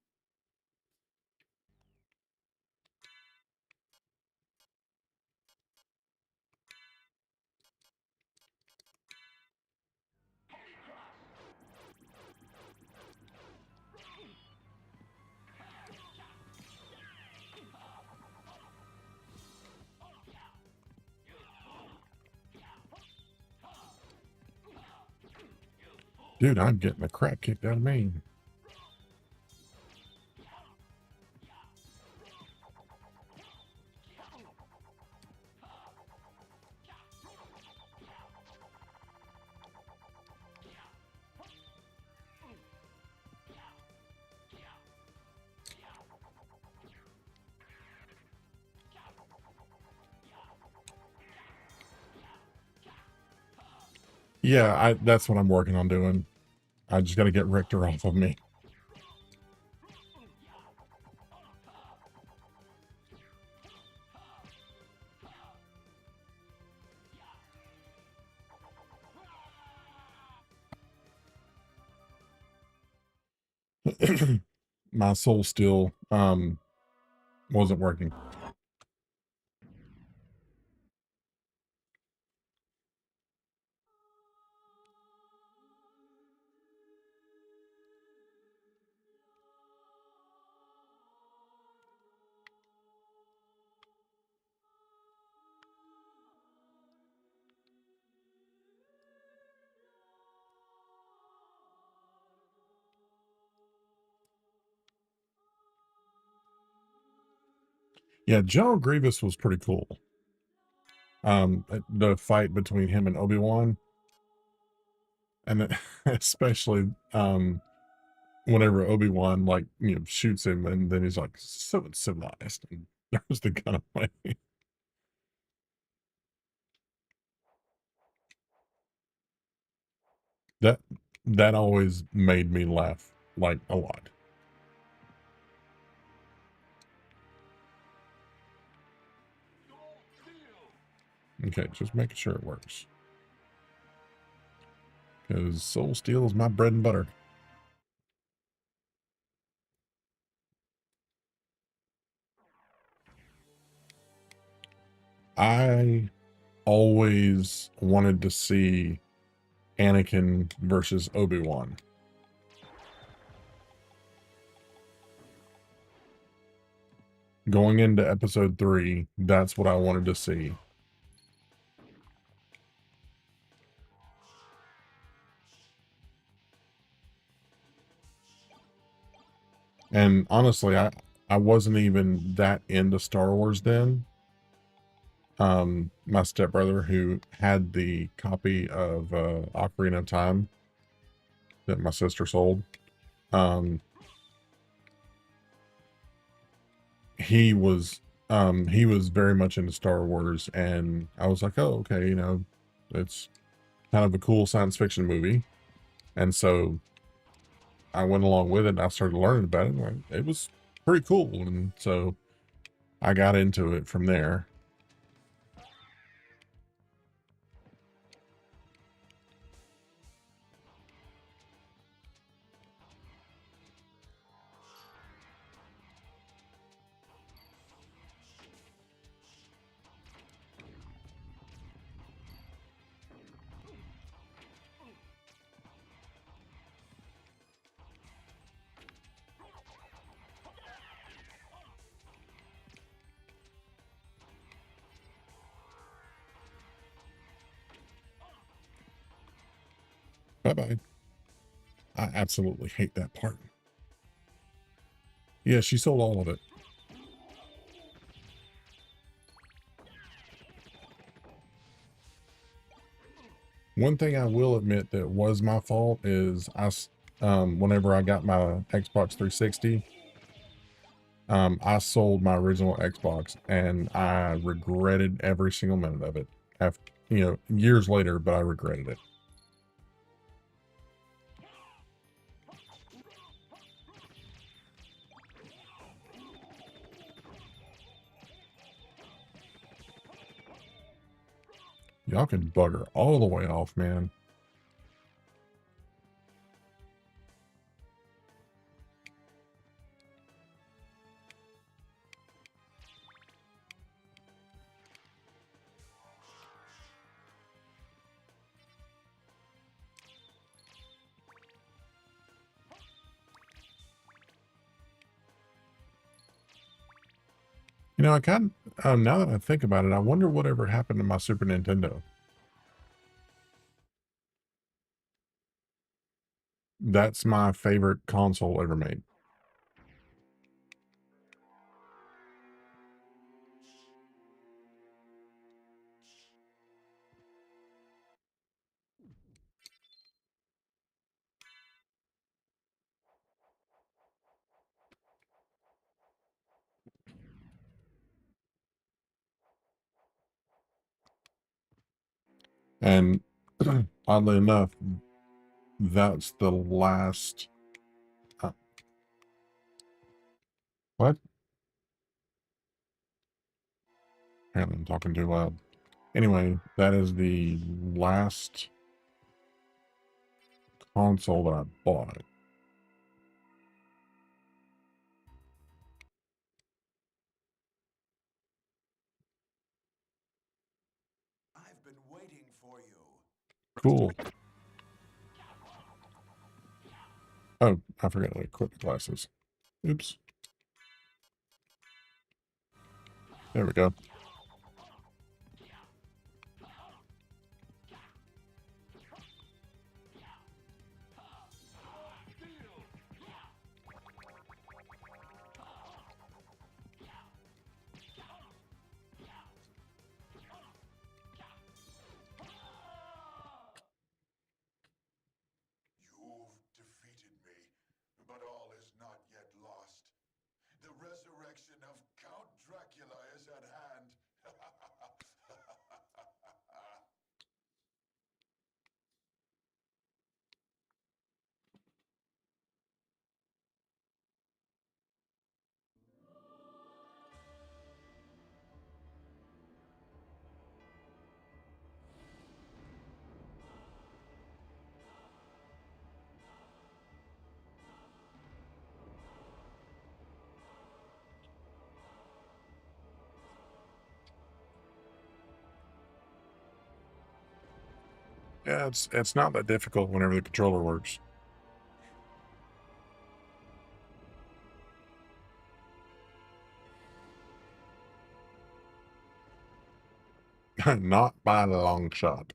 Dude, I'm getting the crap kicked out of me. Yeah, that's what I'm working on doing. I just got to get Richter off of me. My soul still wasn't working. Yeah, General Grievous was pretty cool. The fight between him and Obi-Wan, and then, especially whenever Obi-Wan like shoots him, and then he's like so civilized and throws the gun away. That that always made me laugh like a lot. Okay, just making sure it works. Because Soul Steel is my bread and butter. I always wanted to see Anakin versus Obi-Wan. Going into episode 3, that's what I wanted to see. And honestly, I wasn't even that into Star Wars then. My stepbrother, who had the copy of Ocarina of Time that my sister sold, um, he was very much into Star Wars, and I was like, oh, okay, it's kind of a cool science fiction movie. And so I went along with it, and I started learning about it. And it was pretty cool, and so I got into it from there. Bye-bye. I absolutely hate that part. Yeah, she sold all of it. One thing I will admit that was my fault is whenever I got my Xbox 360, I sold my original Xbox, and I regretted every single minute of it. After, years later, but I regretted it. Y'all can bugger all the way off, man. I kind of, now that I think about it, I wonder whatever happened to my Super Nintendo. That's my favorite console ever made. And Oddly enough, that's the last. What? Apparently, I'm talking too loud. Anyway, that is the last console that I bought. I've been waiting for you. Cool. Oh, I forgot to equip the glasses. Oops. There we go. You've defeated me, but all is not yet lost. The resurrection of Count Dracula is at hand. Yeah, it's not that difficult whenever the controller works. Not by a long shot.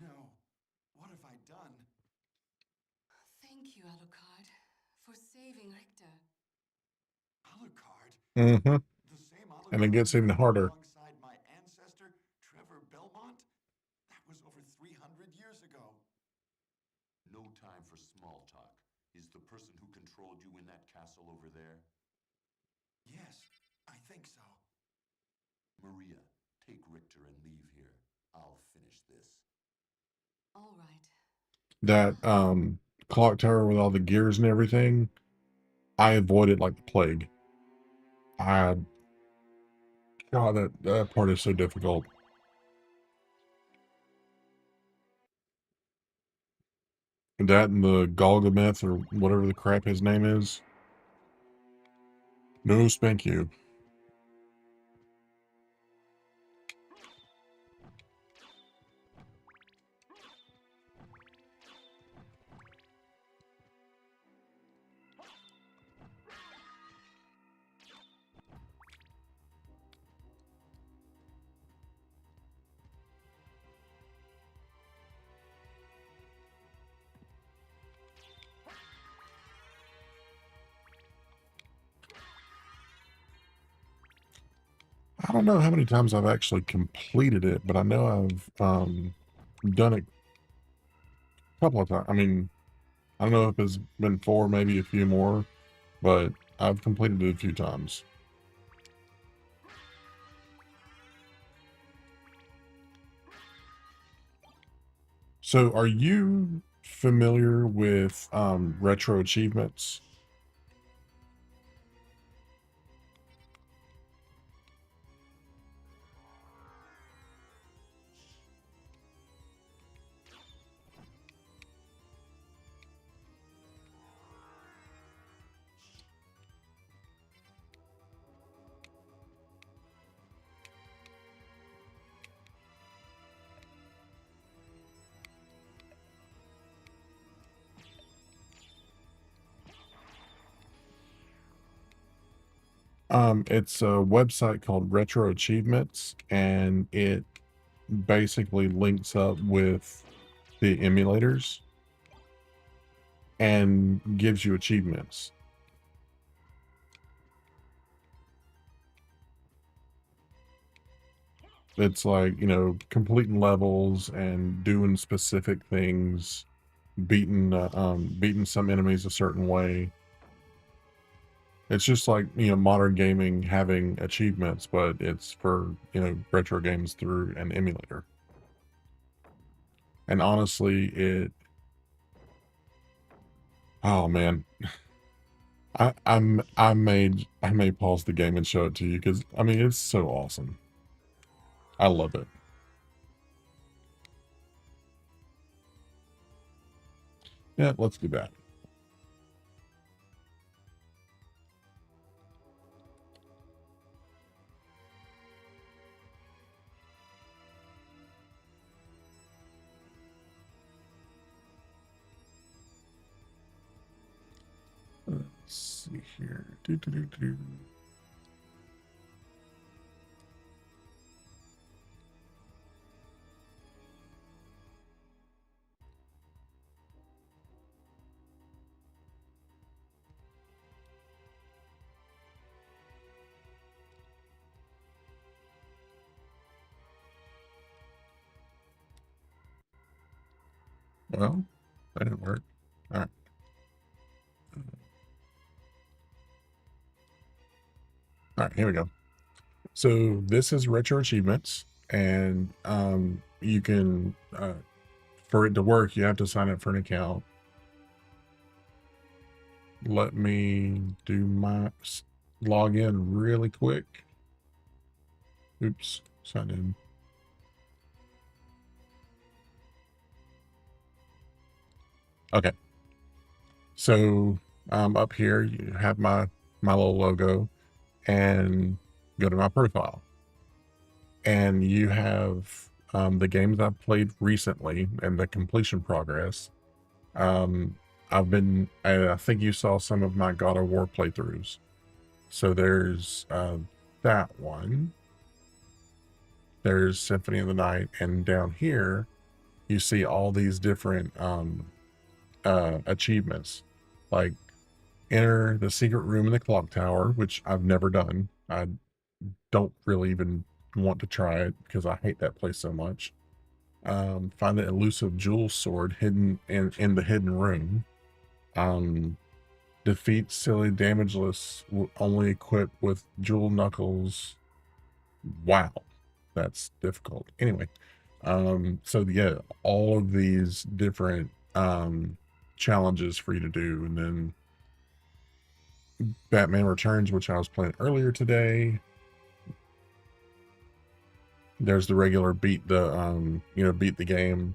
No. What have I done? Thank you, Alucard, for saving Richter. Alucard? Mm-hmm. The same Alucard And it gets who even fought harder. alongside my ancestor, Trevor Belmont? That was over 300 years ago. No time for small talk. Is the person who controlled you in that castle over there? Yes, I think so. Maria, take Richter and leave here. I'll finish this. All right. That clock tower with all the gears and everything, I avoid it like the plague. God, that part is so difficult. That and the Golgameth or whatever the crap his name is. No spank you. I don't know how many times I've actually completed it, but I know I've done it a couple of times. I mean, I don't know if it's been 4, maybe a few more, but I've completed it a few times. So are you familiar with retro achievements? It's a website called Retro Achievements, and it basically links up with the emulators and gives you achievements. It's like, completing levels and doing specific things, beating some enemies a certain way. It's just like, modern gaming having achievements, but it's for, retro games through an emulator. And honestly, oh man, I may pause the game and show it to you because I mean it's so awesome. I love it. Yeah, let's do that. Let's see here. Do. Well, that didn't work. All right. All right, here we go. So this is retro achievements, and you can for it to work, you have to sign up for an account. Let me do my log in really quick. Oops, sign in. Okay. So up here you have my little logo, and go to my profile, and you have the games I've played recently and the completion progress. Um, I think you saw some of my God of War playthroughs. So there's that one. There's Symphony of the Night, and down here you see all these different achievements, like enter the secret room in the clock tower, which I've never done. I don't really even want to try it because I hate that place so much. Find the elusive jewel sword hidden in the hidden room. Defeat silly damageless only equipped with jewel knuckles. Wow, that's difficult. Anyway, so yeah, all of these different challenges for you to do, and then Batman Returns, which I was playing earlier today. There's the regular beat the game,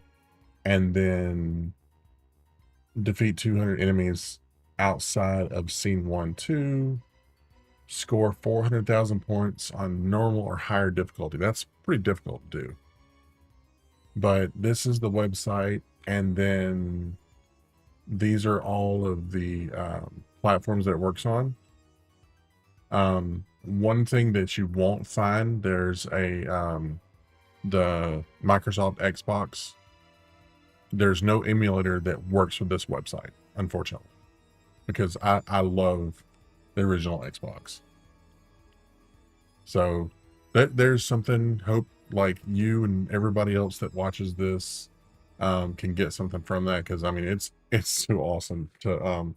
and then defeat 200 enemies outside of scene 1-2, score 400,000 points on normal or higher difficulty. That's pretty difficult to do, but this is the website, and then these are all of the platforms that it works on. One thing that you won't find, there's the Microsoft Xbox. There's no emulator that works with this website, unfortunately, because I love the original Xbox. So there's something, hope like you and everybody else that watches this can get something from that, because I mean it's so awesome to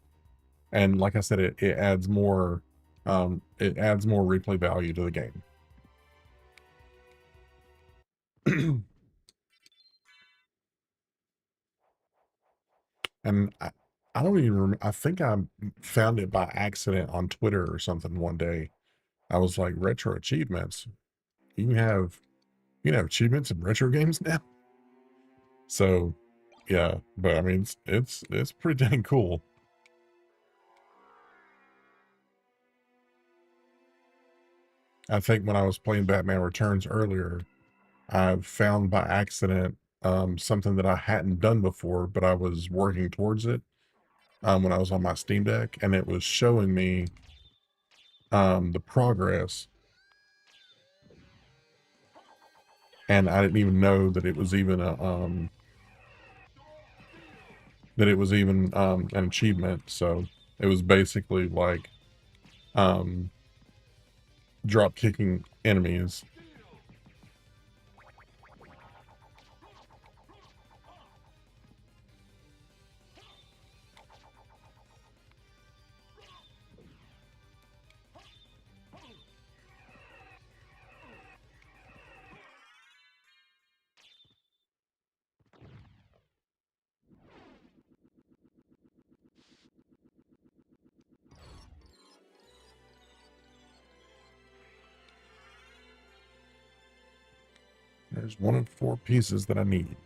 and like I said, it adds more replay value to the game. And I don't even remember, I think I found it by accident on Twitter or something one day. I was like, retro achievements. You can have achievements in retro games now. So yeah, but I mean it's pretty dang cool. I think when I was playing Batman Returns earlier, I found by accident something that I hadn't done before, but I was working towards it when I was on my Steam Deck, and it was showing me the progress, and I didn't even know that it was even an achievement. So it was basically like drop kicking enemies. There's one of 4 pieces that I need.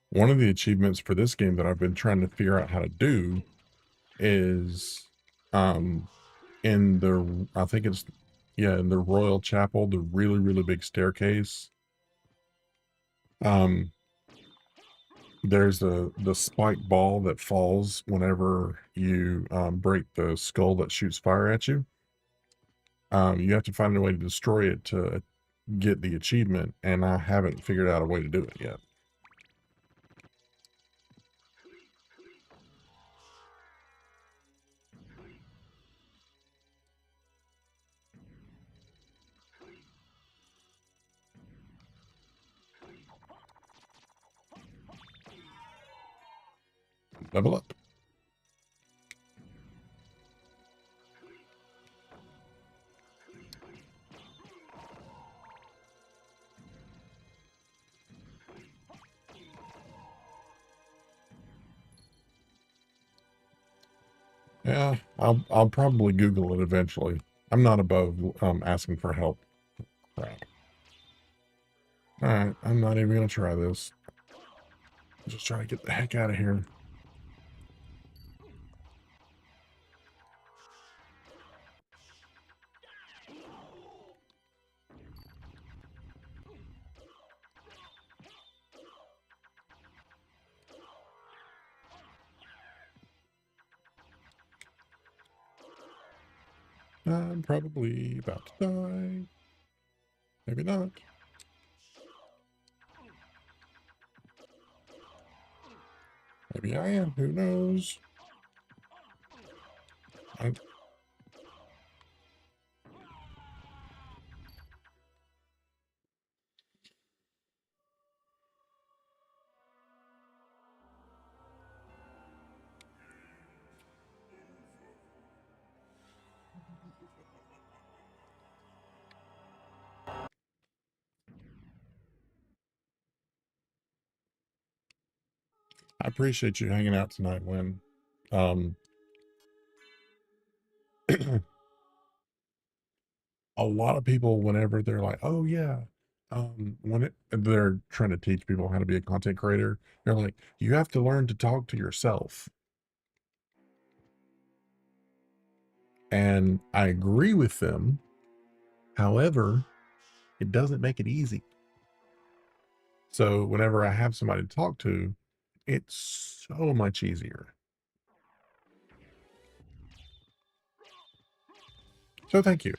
One of the achievements for this game that I've been trying to figure out how to do is in the, I think it's, yeah, in the Royal Chapel, the really, really big staircase. There's the spike ball that falls whenever you break the skull that shoots fire at you. You have to find a way to destroy it to get the achievement, and I haven't figured out a way to do it yet. Level up. Yeah, I'll probably Google it eventually. I'm not above asking for help. Crap. Alright, I'm not even gonna try this. I'm just trying to get the heck out of here. I'm probably about to die. Maybe not. Maybe I am. Who knows? I appreciate you hanging out tonight, Lynn. A lot of people, whenever they're like, oh yeah, they're trying to teach people how to be a content creator, they're like, you have to learn to talk to yourself. And I agree with them. However, it doesn't make it easy. So whenever I have somebody to talk to, it's so much easier. So thank you.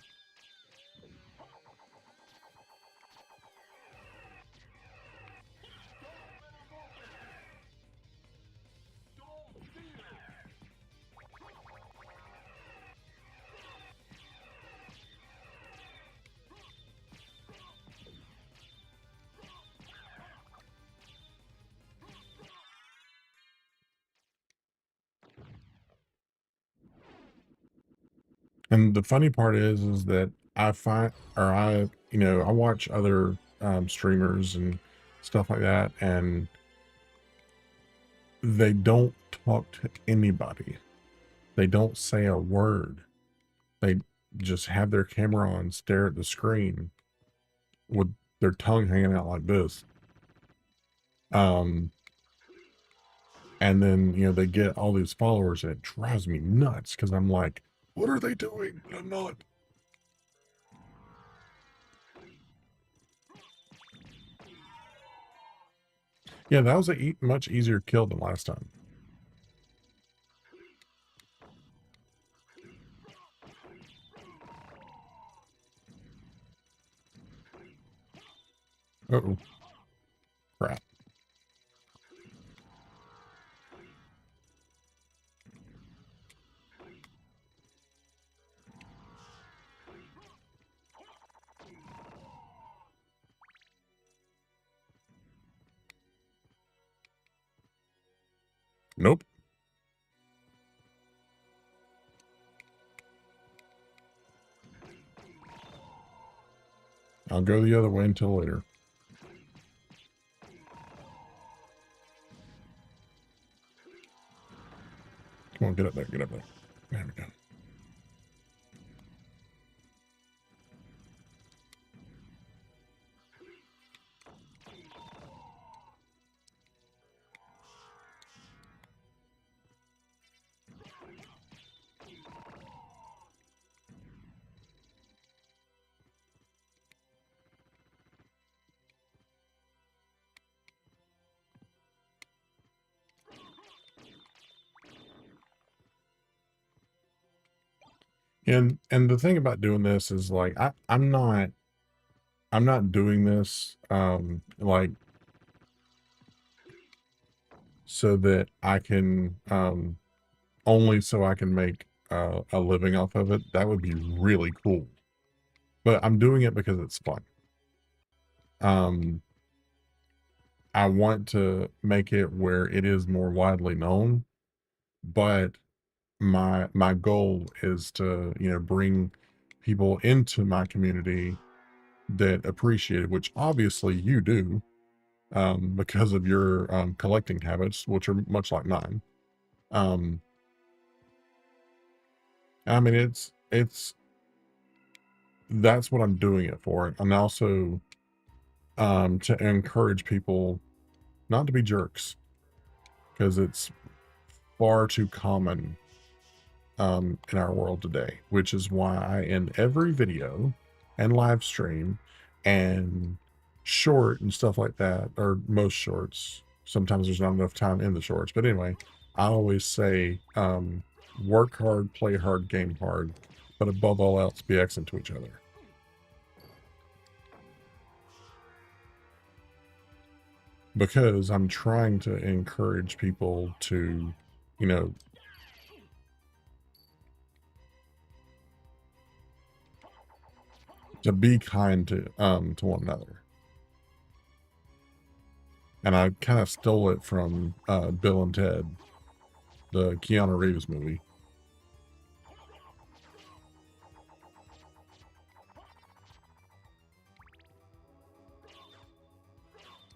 And the funny part is that I find, or I, I watch other streamers and stuff like that, and they don't talk to anybody. They don't say a word. They just have their camera on, stare at the screen with their tongue hanging out like this. And then, they get all these followers, and it drives me nuts because I'm like, what are they doing? I'm not. Yeah, that was a much easier kill than last time. Uh-oh. Crap. Nope. I'll go the other way until later. Come on, get up there, get up there. There we go. And the thing about doing this is like I'm not doing this like so that I can only so I can make a living off of it. That would be really cool. But I'm doing it because it's fun. I want to make it where it is more widely known, but my goal is to, you know, bring people into my community that appreciate it, which obviously you do, because of your collecting habits, which are much like mine. Um, I mean, it's that's what I'm doing it for, and also to encourage people not to be jerks, because it's far too common in our world today, which is why I end every video and live stream and short and stuff like that, or most shorts. Sometimes there's not enough time in the shorts, but anyway, I always say, work hard, play hard, game hard, but above all else, be excellent to each other. Because I'm trying to encourage people to, you know, to be kind to one another. And I kind of stole it from Bill and Ted, the Keanu Reeves movie.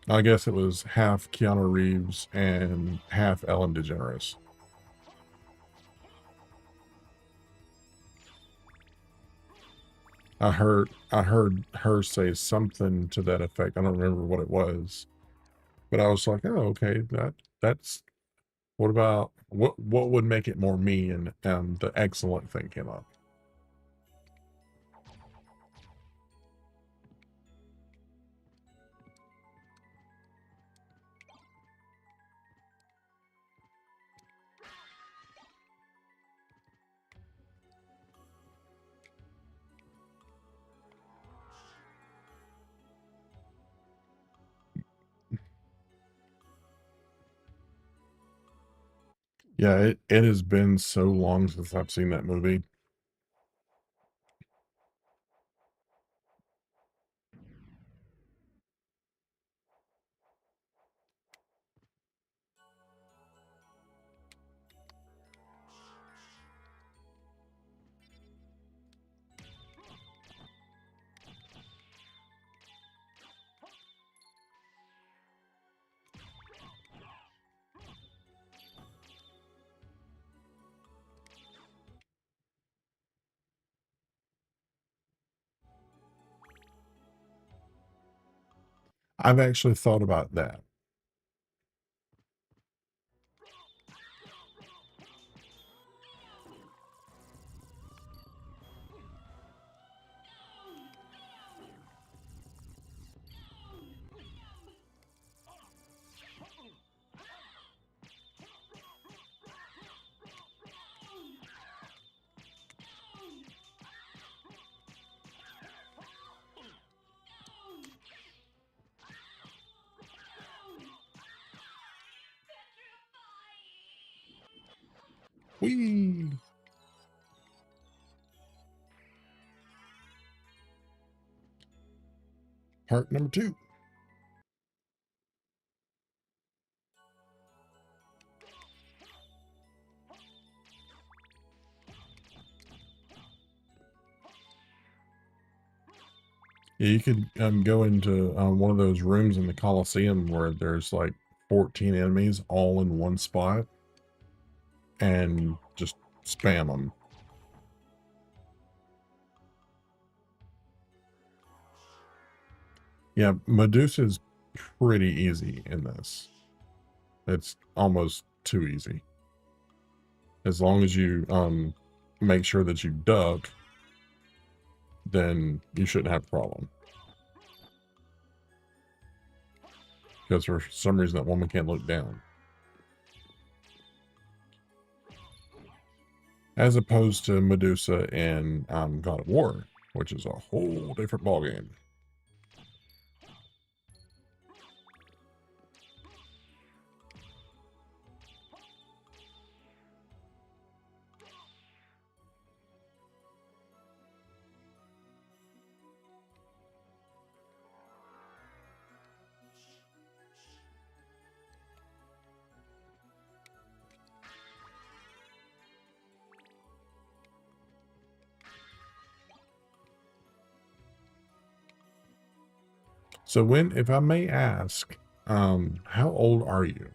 I guess it was half Keanu Reeves and half Ellen DeGeneres. I heard her say something to that effect. I don't remember what it was, but I was like, oh, okay, that's what about what would make it more me? And the excellent thing came up. Yeah, it has been so long since I've seen that movie. I've actually thought about that. Whee! Part number 2. Yeah, you could go into one of those rooms in the Coliseum where there's like 14 enemies all in one spot. and just spam them. Yeah, Medusa's pretty easy in this. It's almost too easy. As long as you make sure that you duck, then you shouldn't have a problem. Because for some reason that woman can't look down. As opposed to Medusa in God of War, which is a whole different ballgame. So when, if I may ask, how old are you?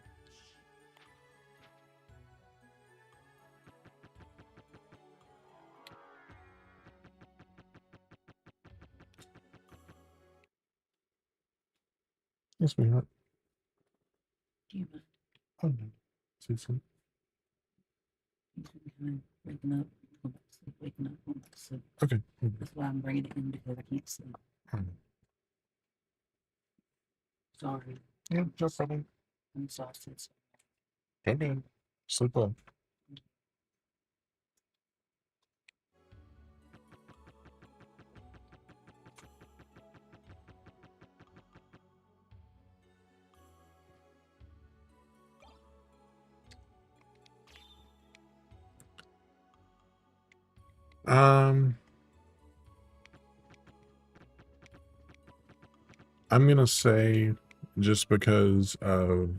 Yes, sweetheart. Oh, no. Susan. Waking up, go back to sleep, waking up, go back to sleep. Okay. That's why I'm bringing it in because I can't sleep. Sorry, Yeah, no problem. I'm exhausted. Okay. Sleep well. I'm gonna say, just because of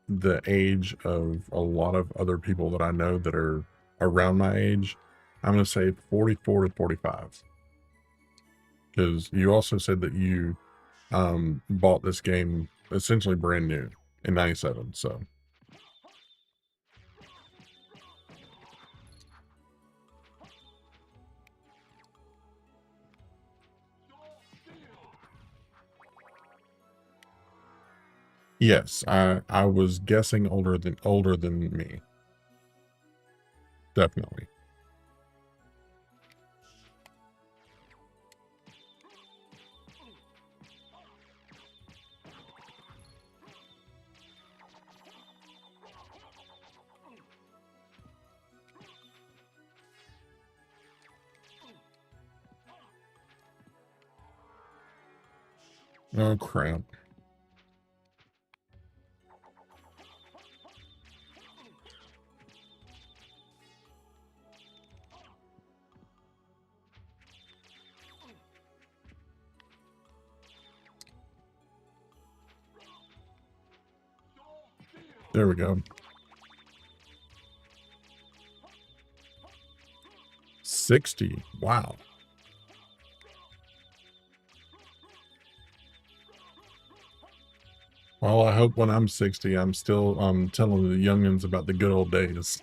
the age of a lot of other people that I know that are around my age, I'm gonna say 44 to 45. Because you also said that you bought this game essentially brand new in 97, so. Yes, I was guessing older than me. Definitely. Oh crap. There we go. 60. Wow. Well, I hope when I'm 60, I'm still telling the youngins about the good old days.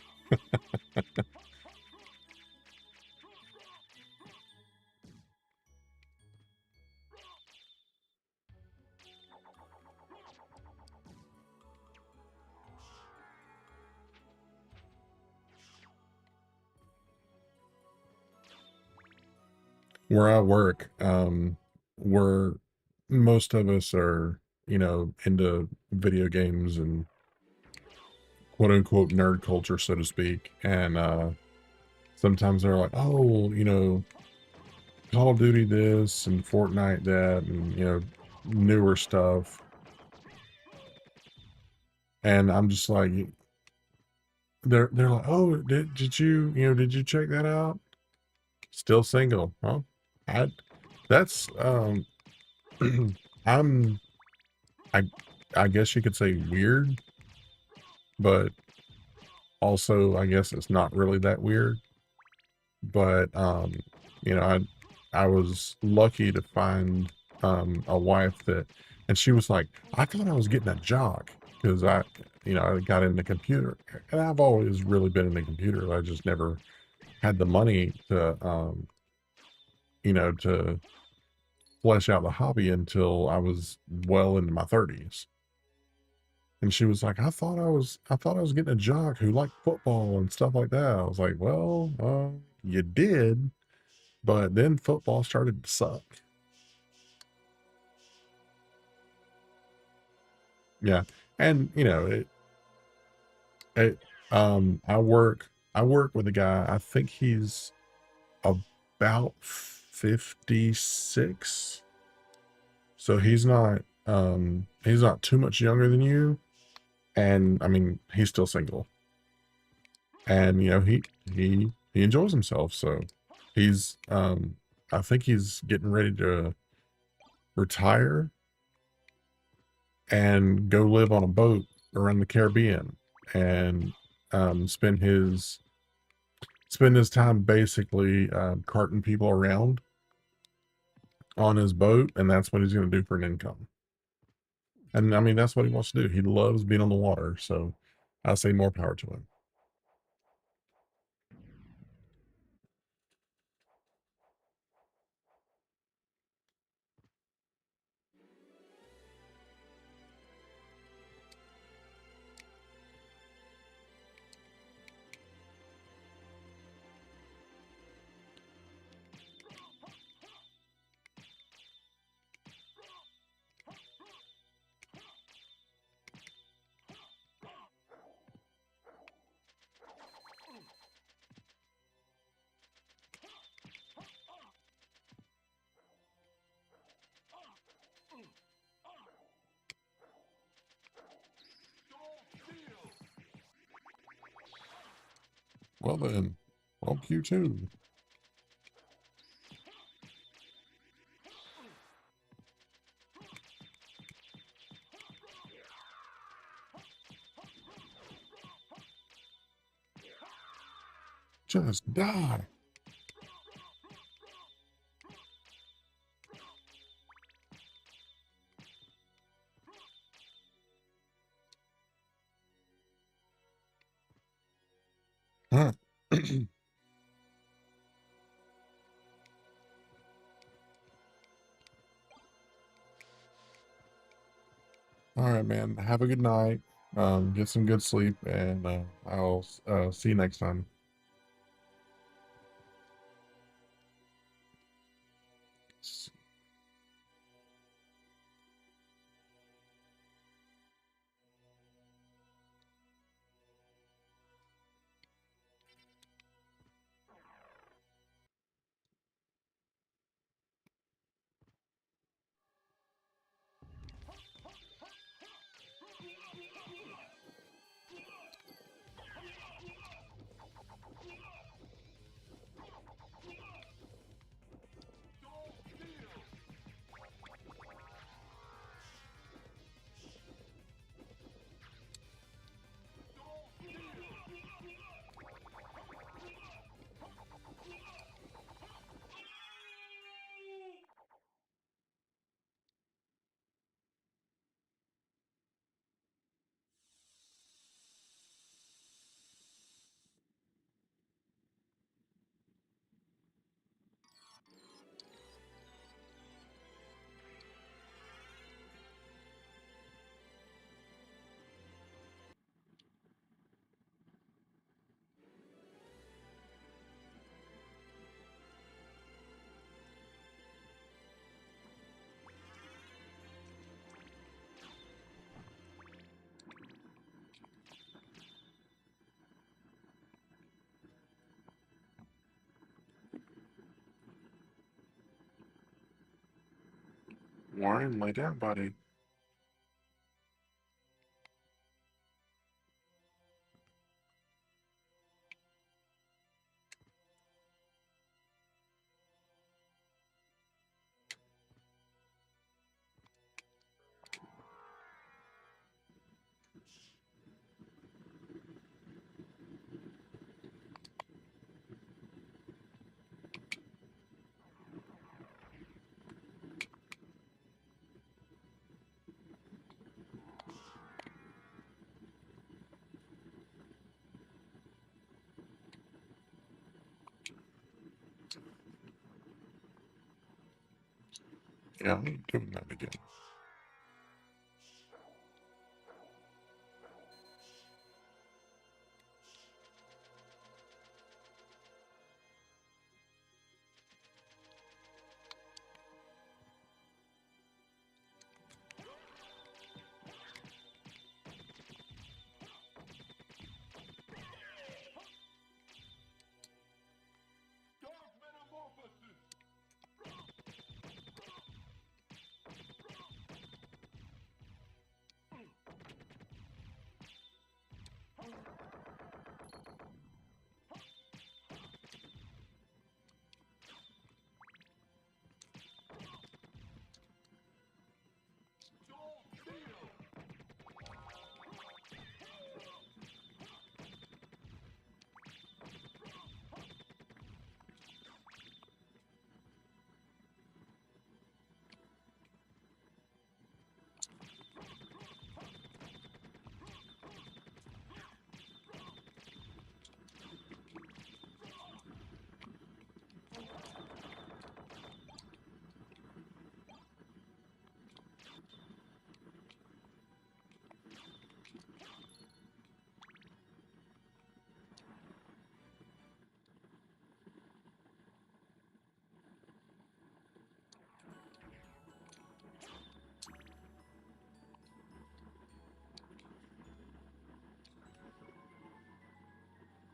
Where I work, where most of us are, into video games and quote unquote nerd culture, so to speak. And sometimes they're like, oh, Call of Duty this and Fortnite that, and newer stuff. And I'm just like, they're like, oh, did you check that out? Still single, huh? I that's I'm I I guess you could say weird, but also I guess it's not really that weird. But I was lucky to find a wife that, and she was like, I thought I was getting a jog. because I got into computer, and I've always really been into computers. I just never had the money to, to flesh out the hobby until I was well into my 30s. And she was like, I thought I was getting a jock who liked football and stuff like that. I was like, well, you did, but then football started to suck. Yeah. And it I work with a guy, I think he's about 56. So he's not too much younger than you. And I mean, he's still single. And he enjoys himself. So he's I think he's getting ready to retire and go live on a boat around the Caribbean and spend his time basically carting people around on his boat, and that's what he's going to do for an income. And I mean, that's what he wants to do. He loves being on the water, so I say more power to him. Well then, well Q2. Just die. Huh. All right, man. Have a good night. Get some good sleep, and I'll see you next time. Warren, lay down, buddy. Yeah, I'm doing that again.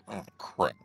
Oh, crap.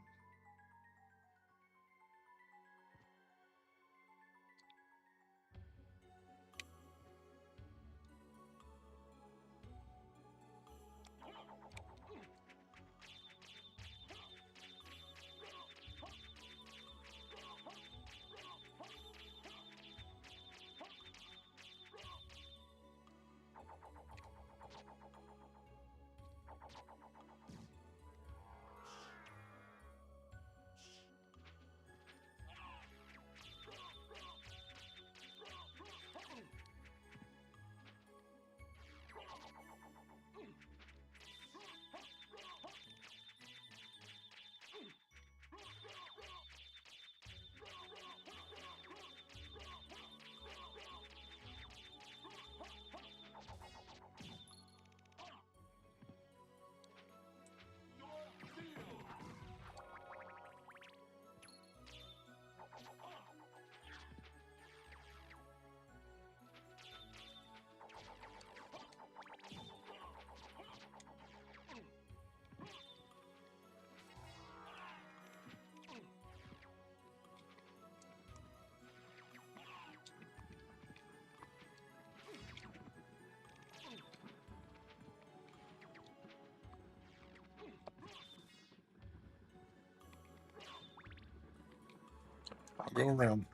I'll go around.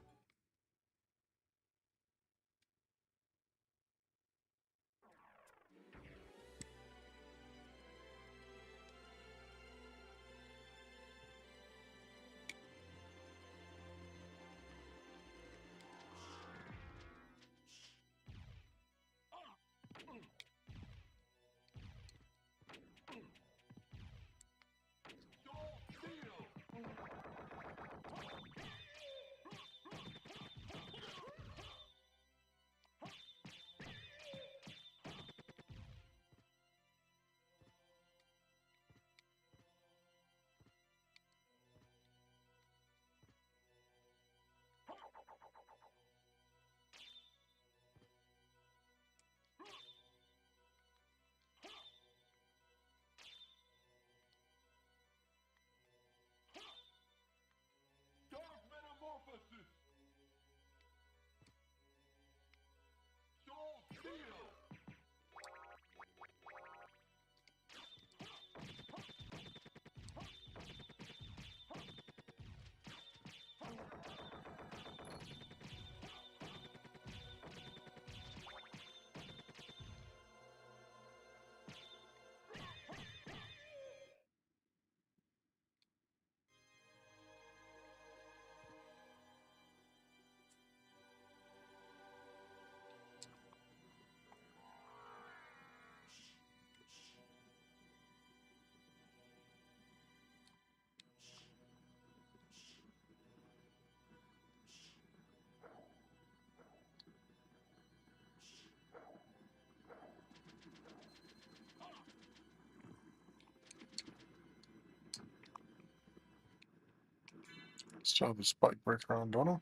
Still have the spike breaker on, don't I?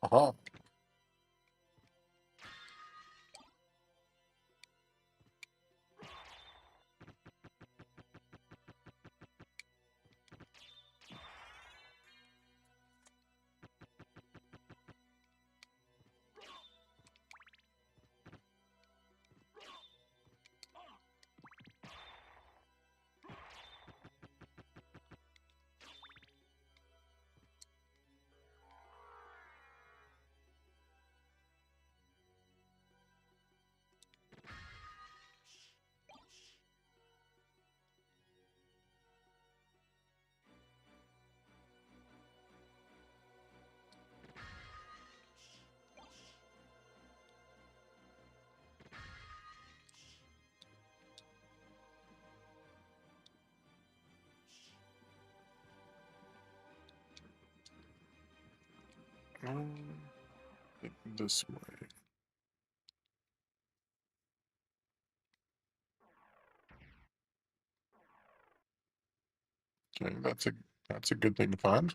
Aha. This way. Okay, that's a good thing to find.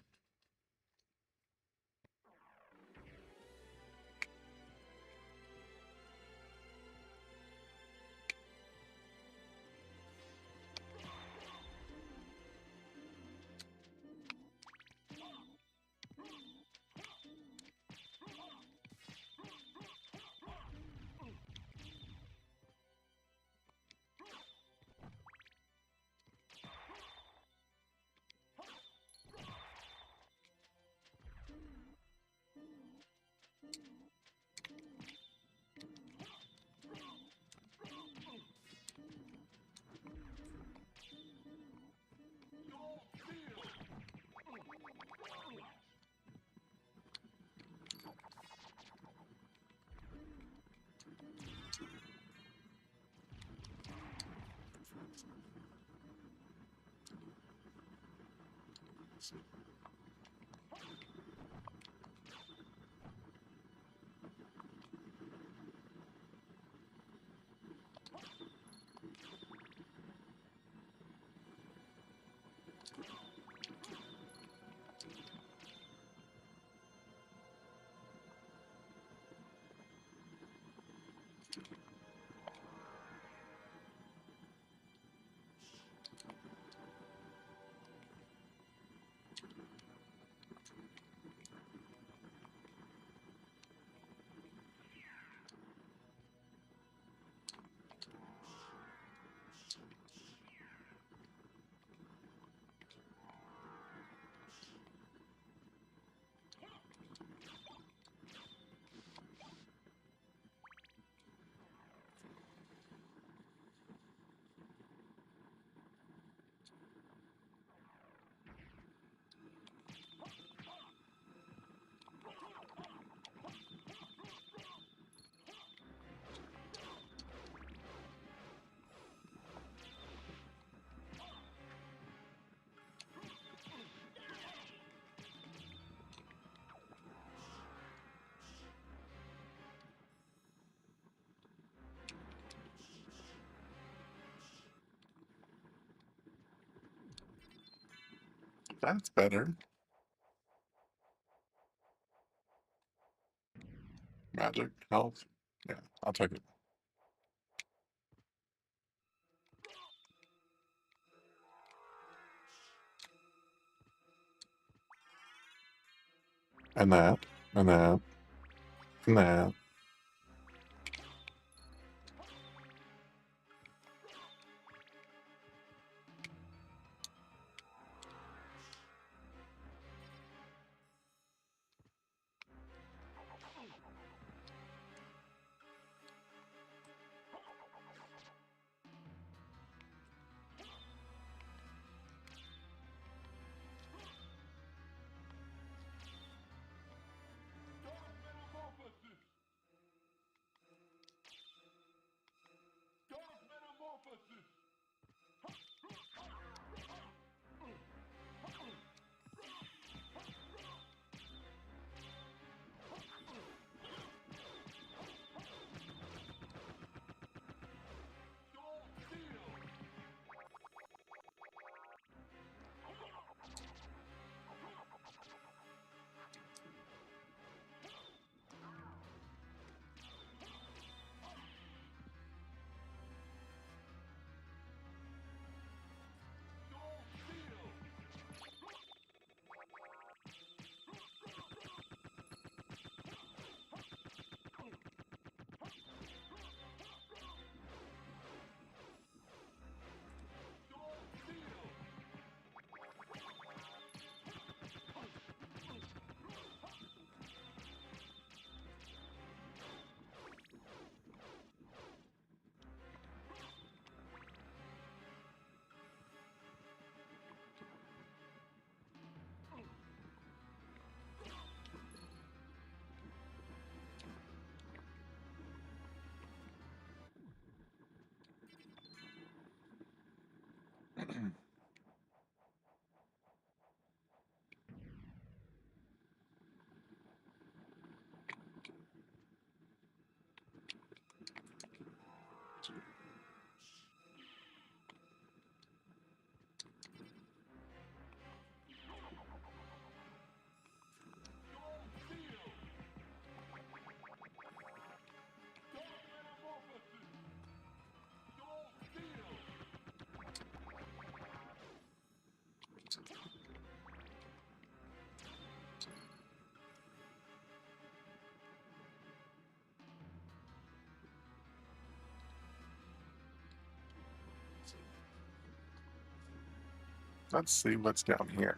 That's better. Magic, health. Yeah, I'll take it. And that, and that, and that. Let's see what's down here.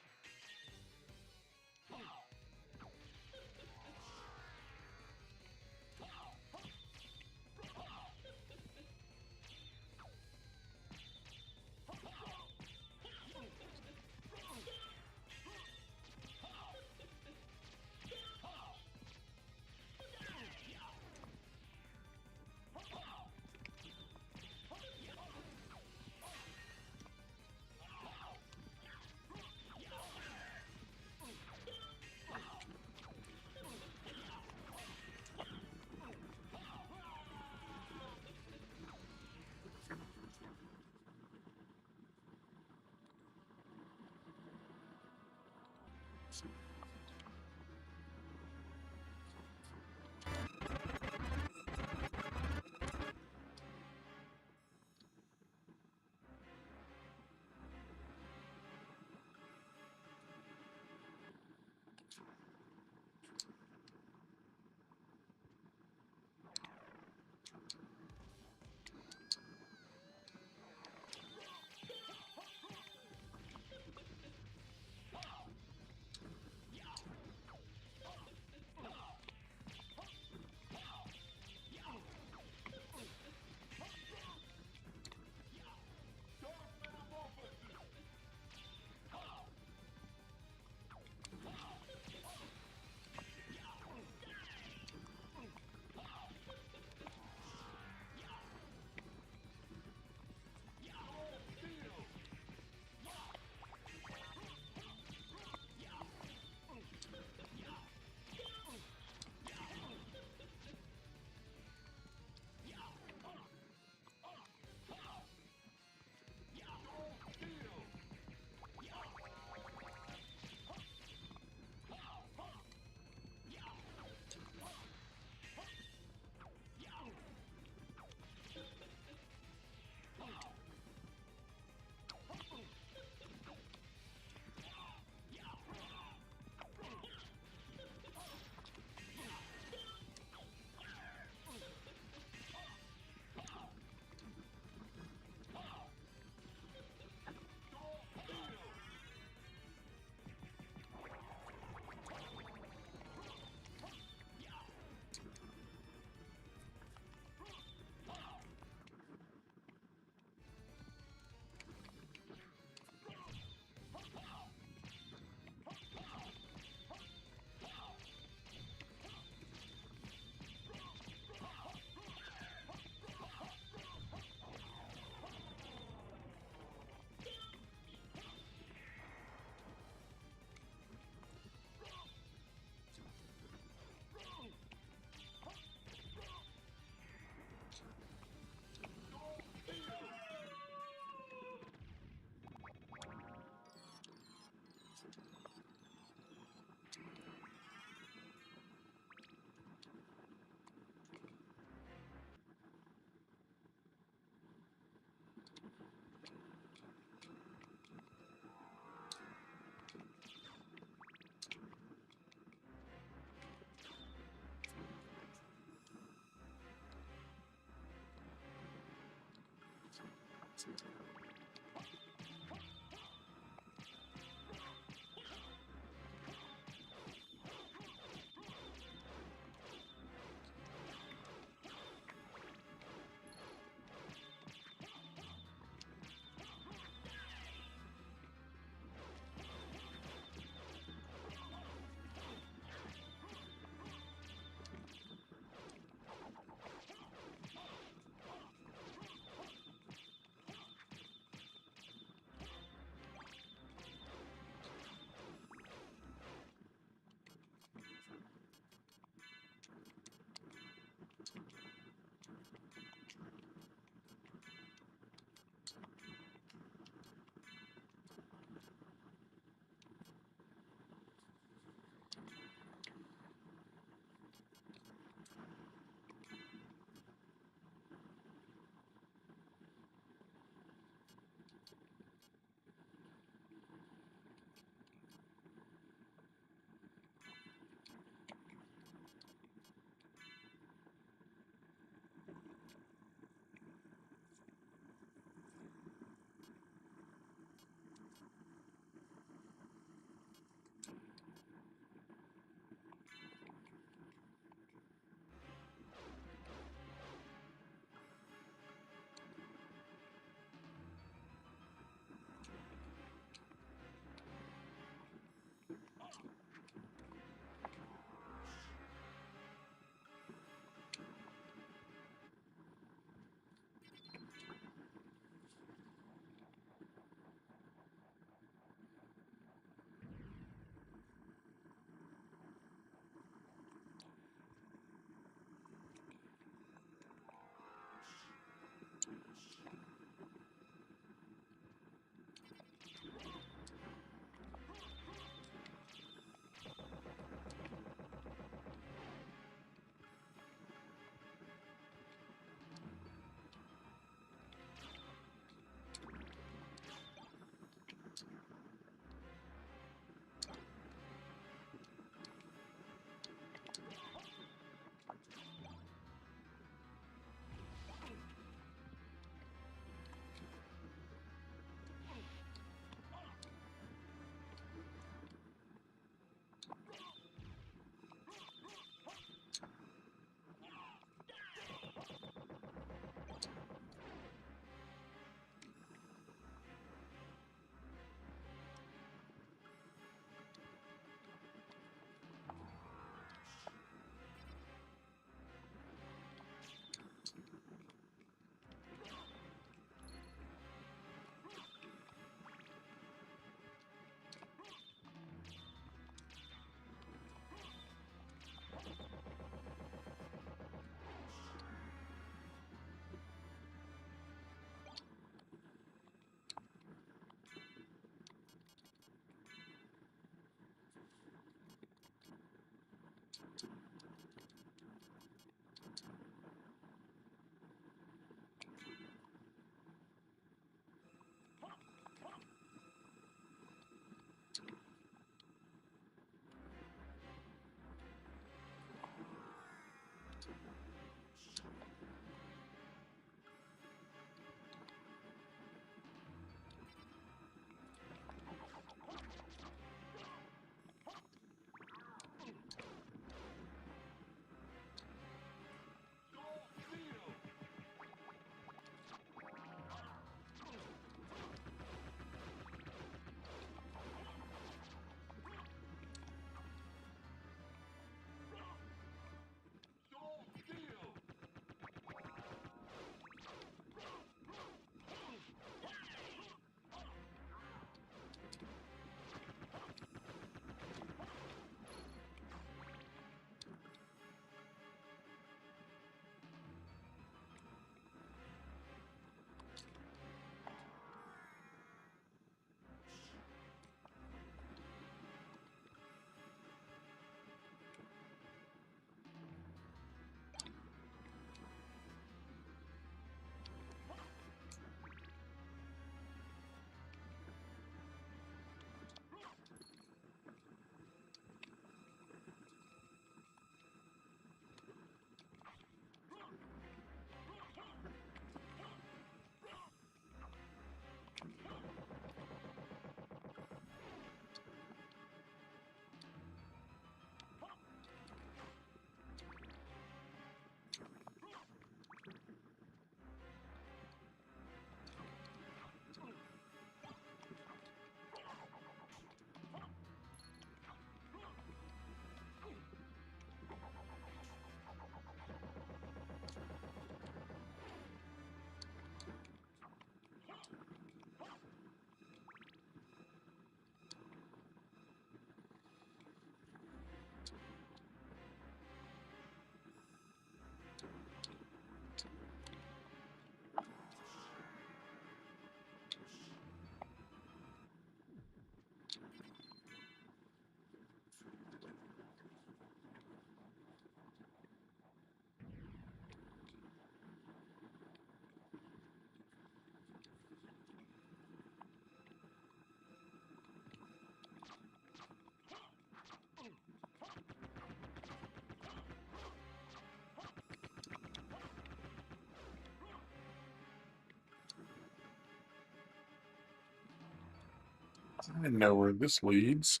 I know where this leads.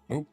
Nope.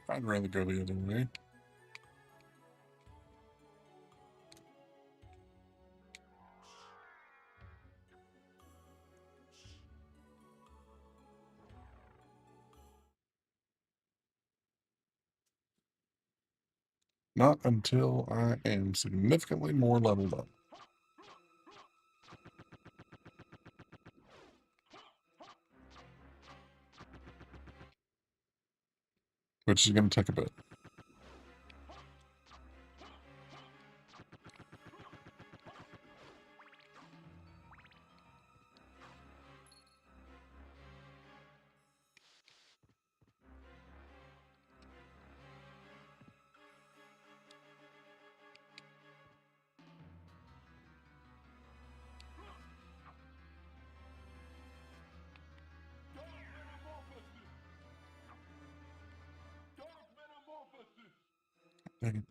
I'd rather go the other way. Not until I am significantly more leveled up. Which is going to take a bit. Dang it.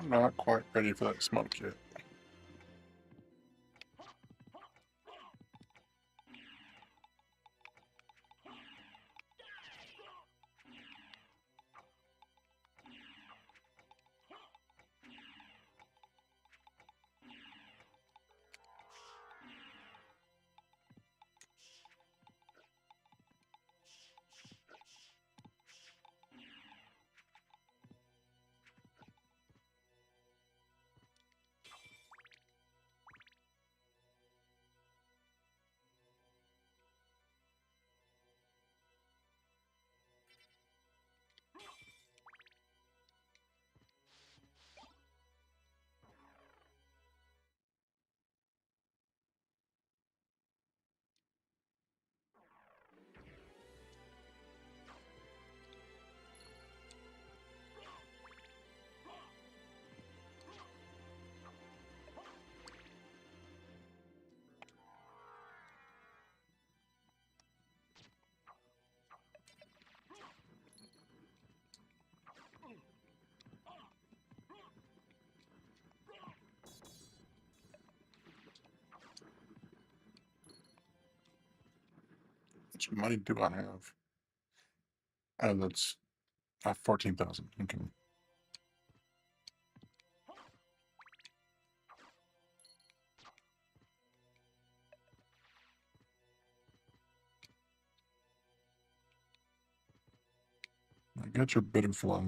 I'm not quite ready for that smoke yet. How much money do I have? Oh, that's 14,000. Okay. I got your bitter flow.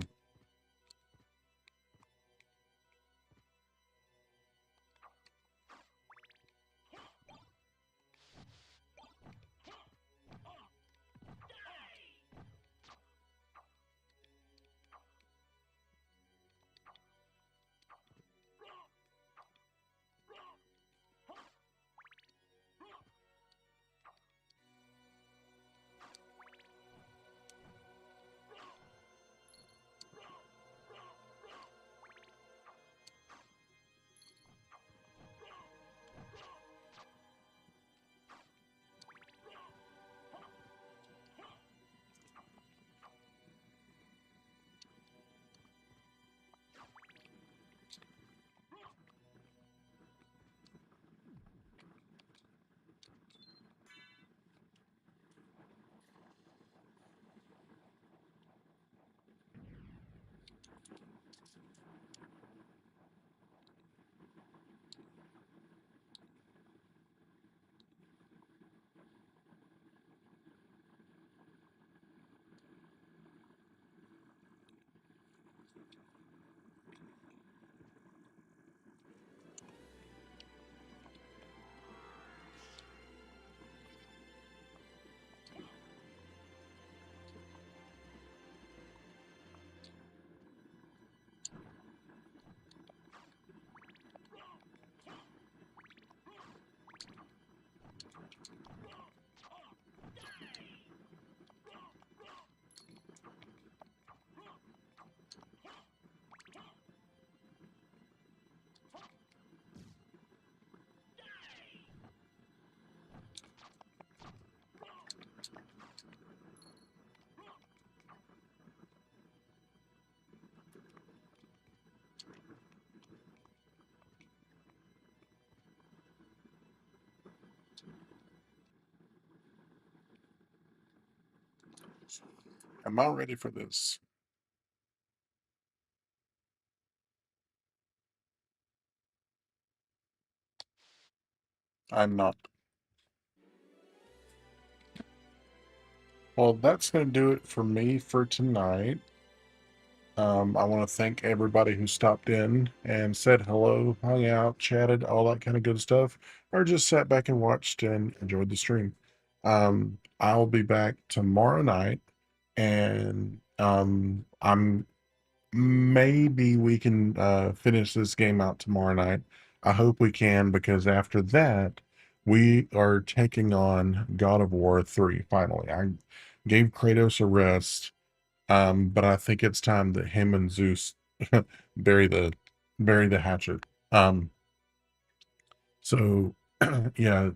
Am I ready for this? I'm not. Well, that's going to do it for me for tonight. I want to thank everybody who stopped in and said hello, hung out, chatted, all that kind of good stuff, or just sat back and watched and enjoyed the stream. I'll be back tomorrow night, and I'm maybe we can finish this game out tomorrow night. I hope we can, because after that, we are taking on God of War 3 finally. I gave Kratos a rest, but I think it's time that him and Zeus bury the bury the hatchet. So yeah,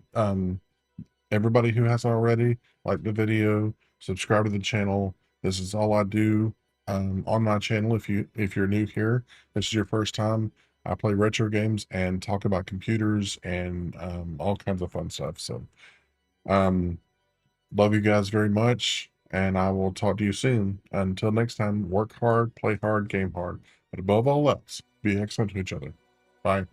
everybody who hasn't already, like the video, subscribe to the channel. This is all I do. on my channel. If you're new here, this is your first time. I play retro games and talk about computers and all kinds of fun stuff. So, um, love you guys very much, and I will talk to you soon. Until next time, work hard, play hard, game hard, but above all else, be excellent to each other. Bye.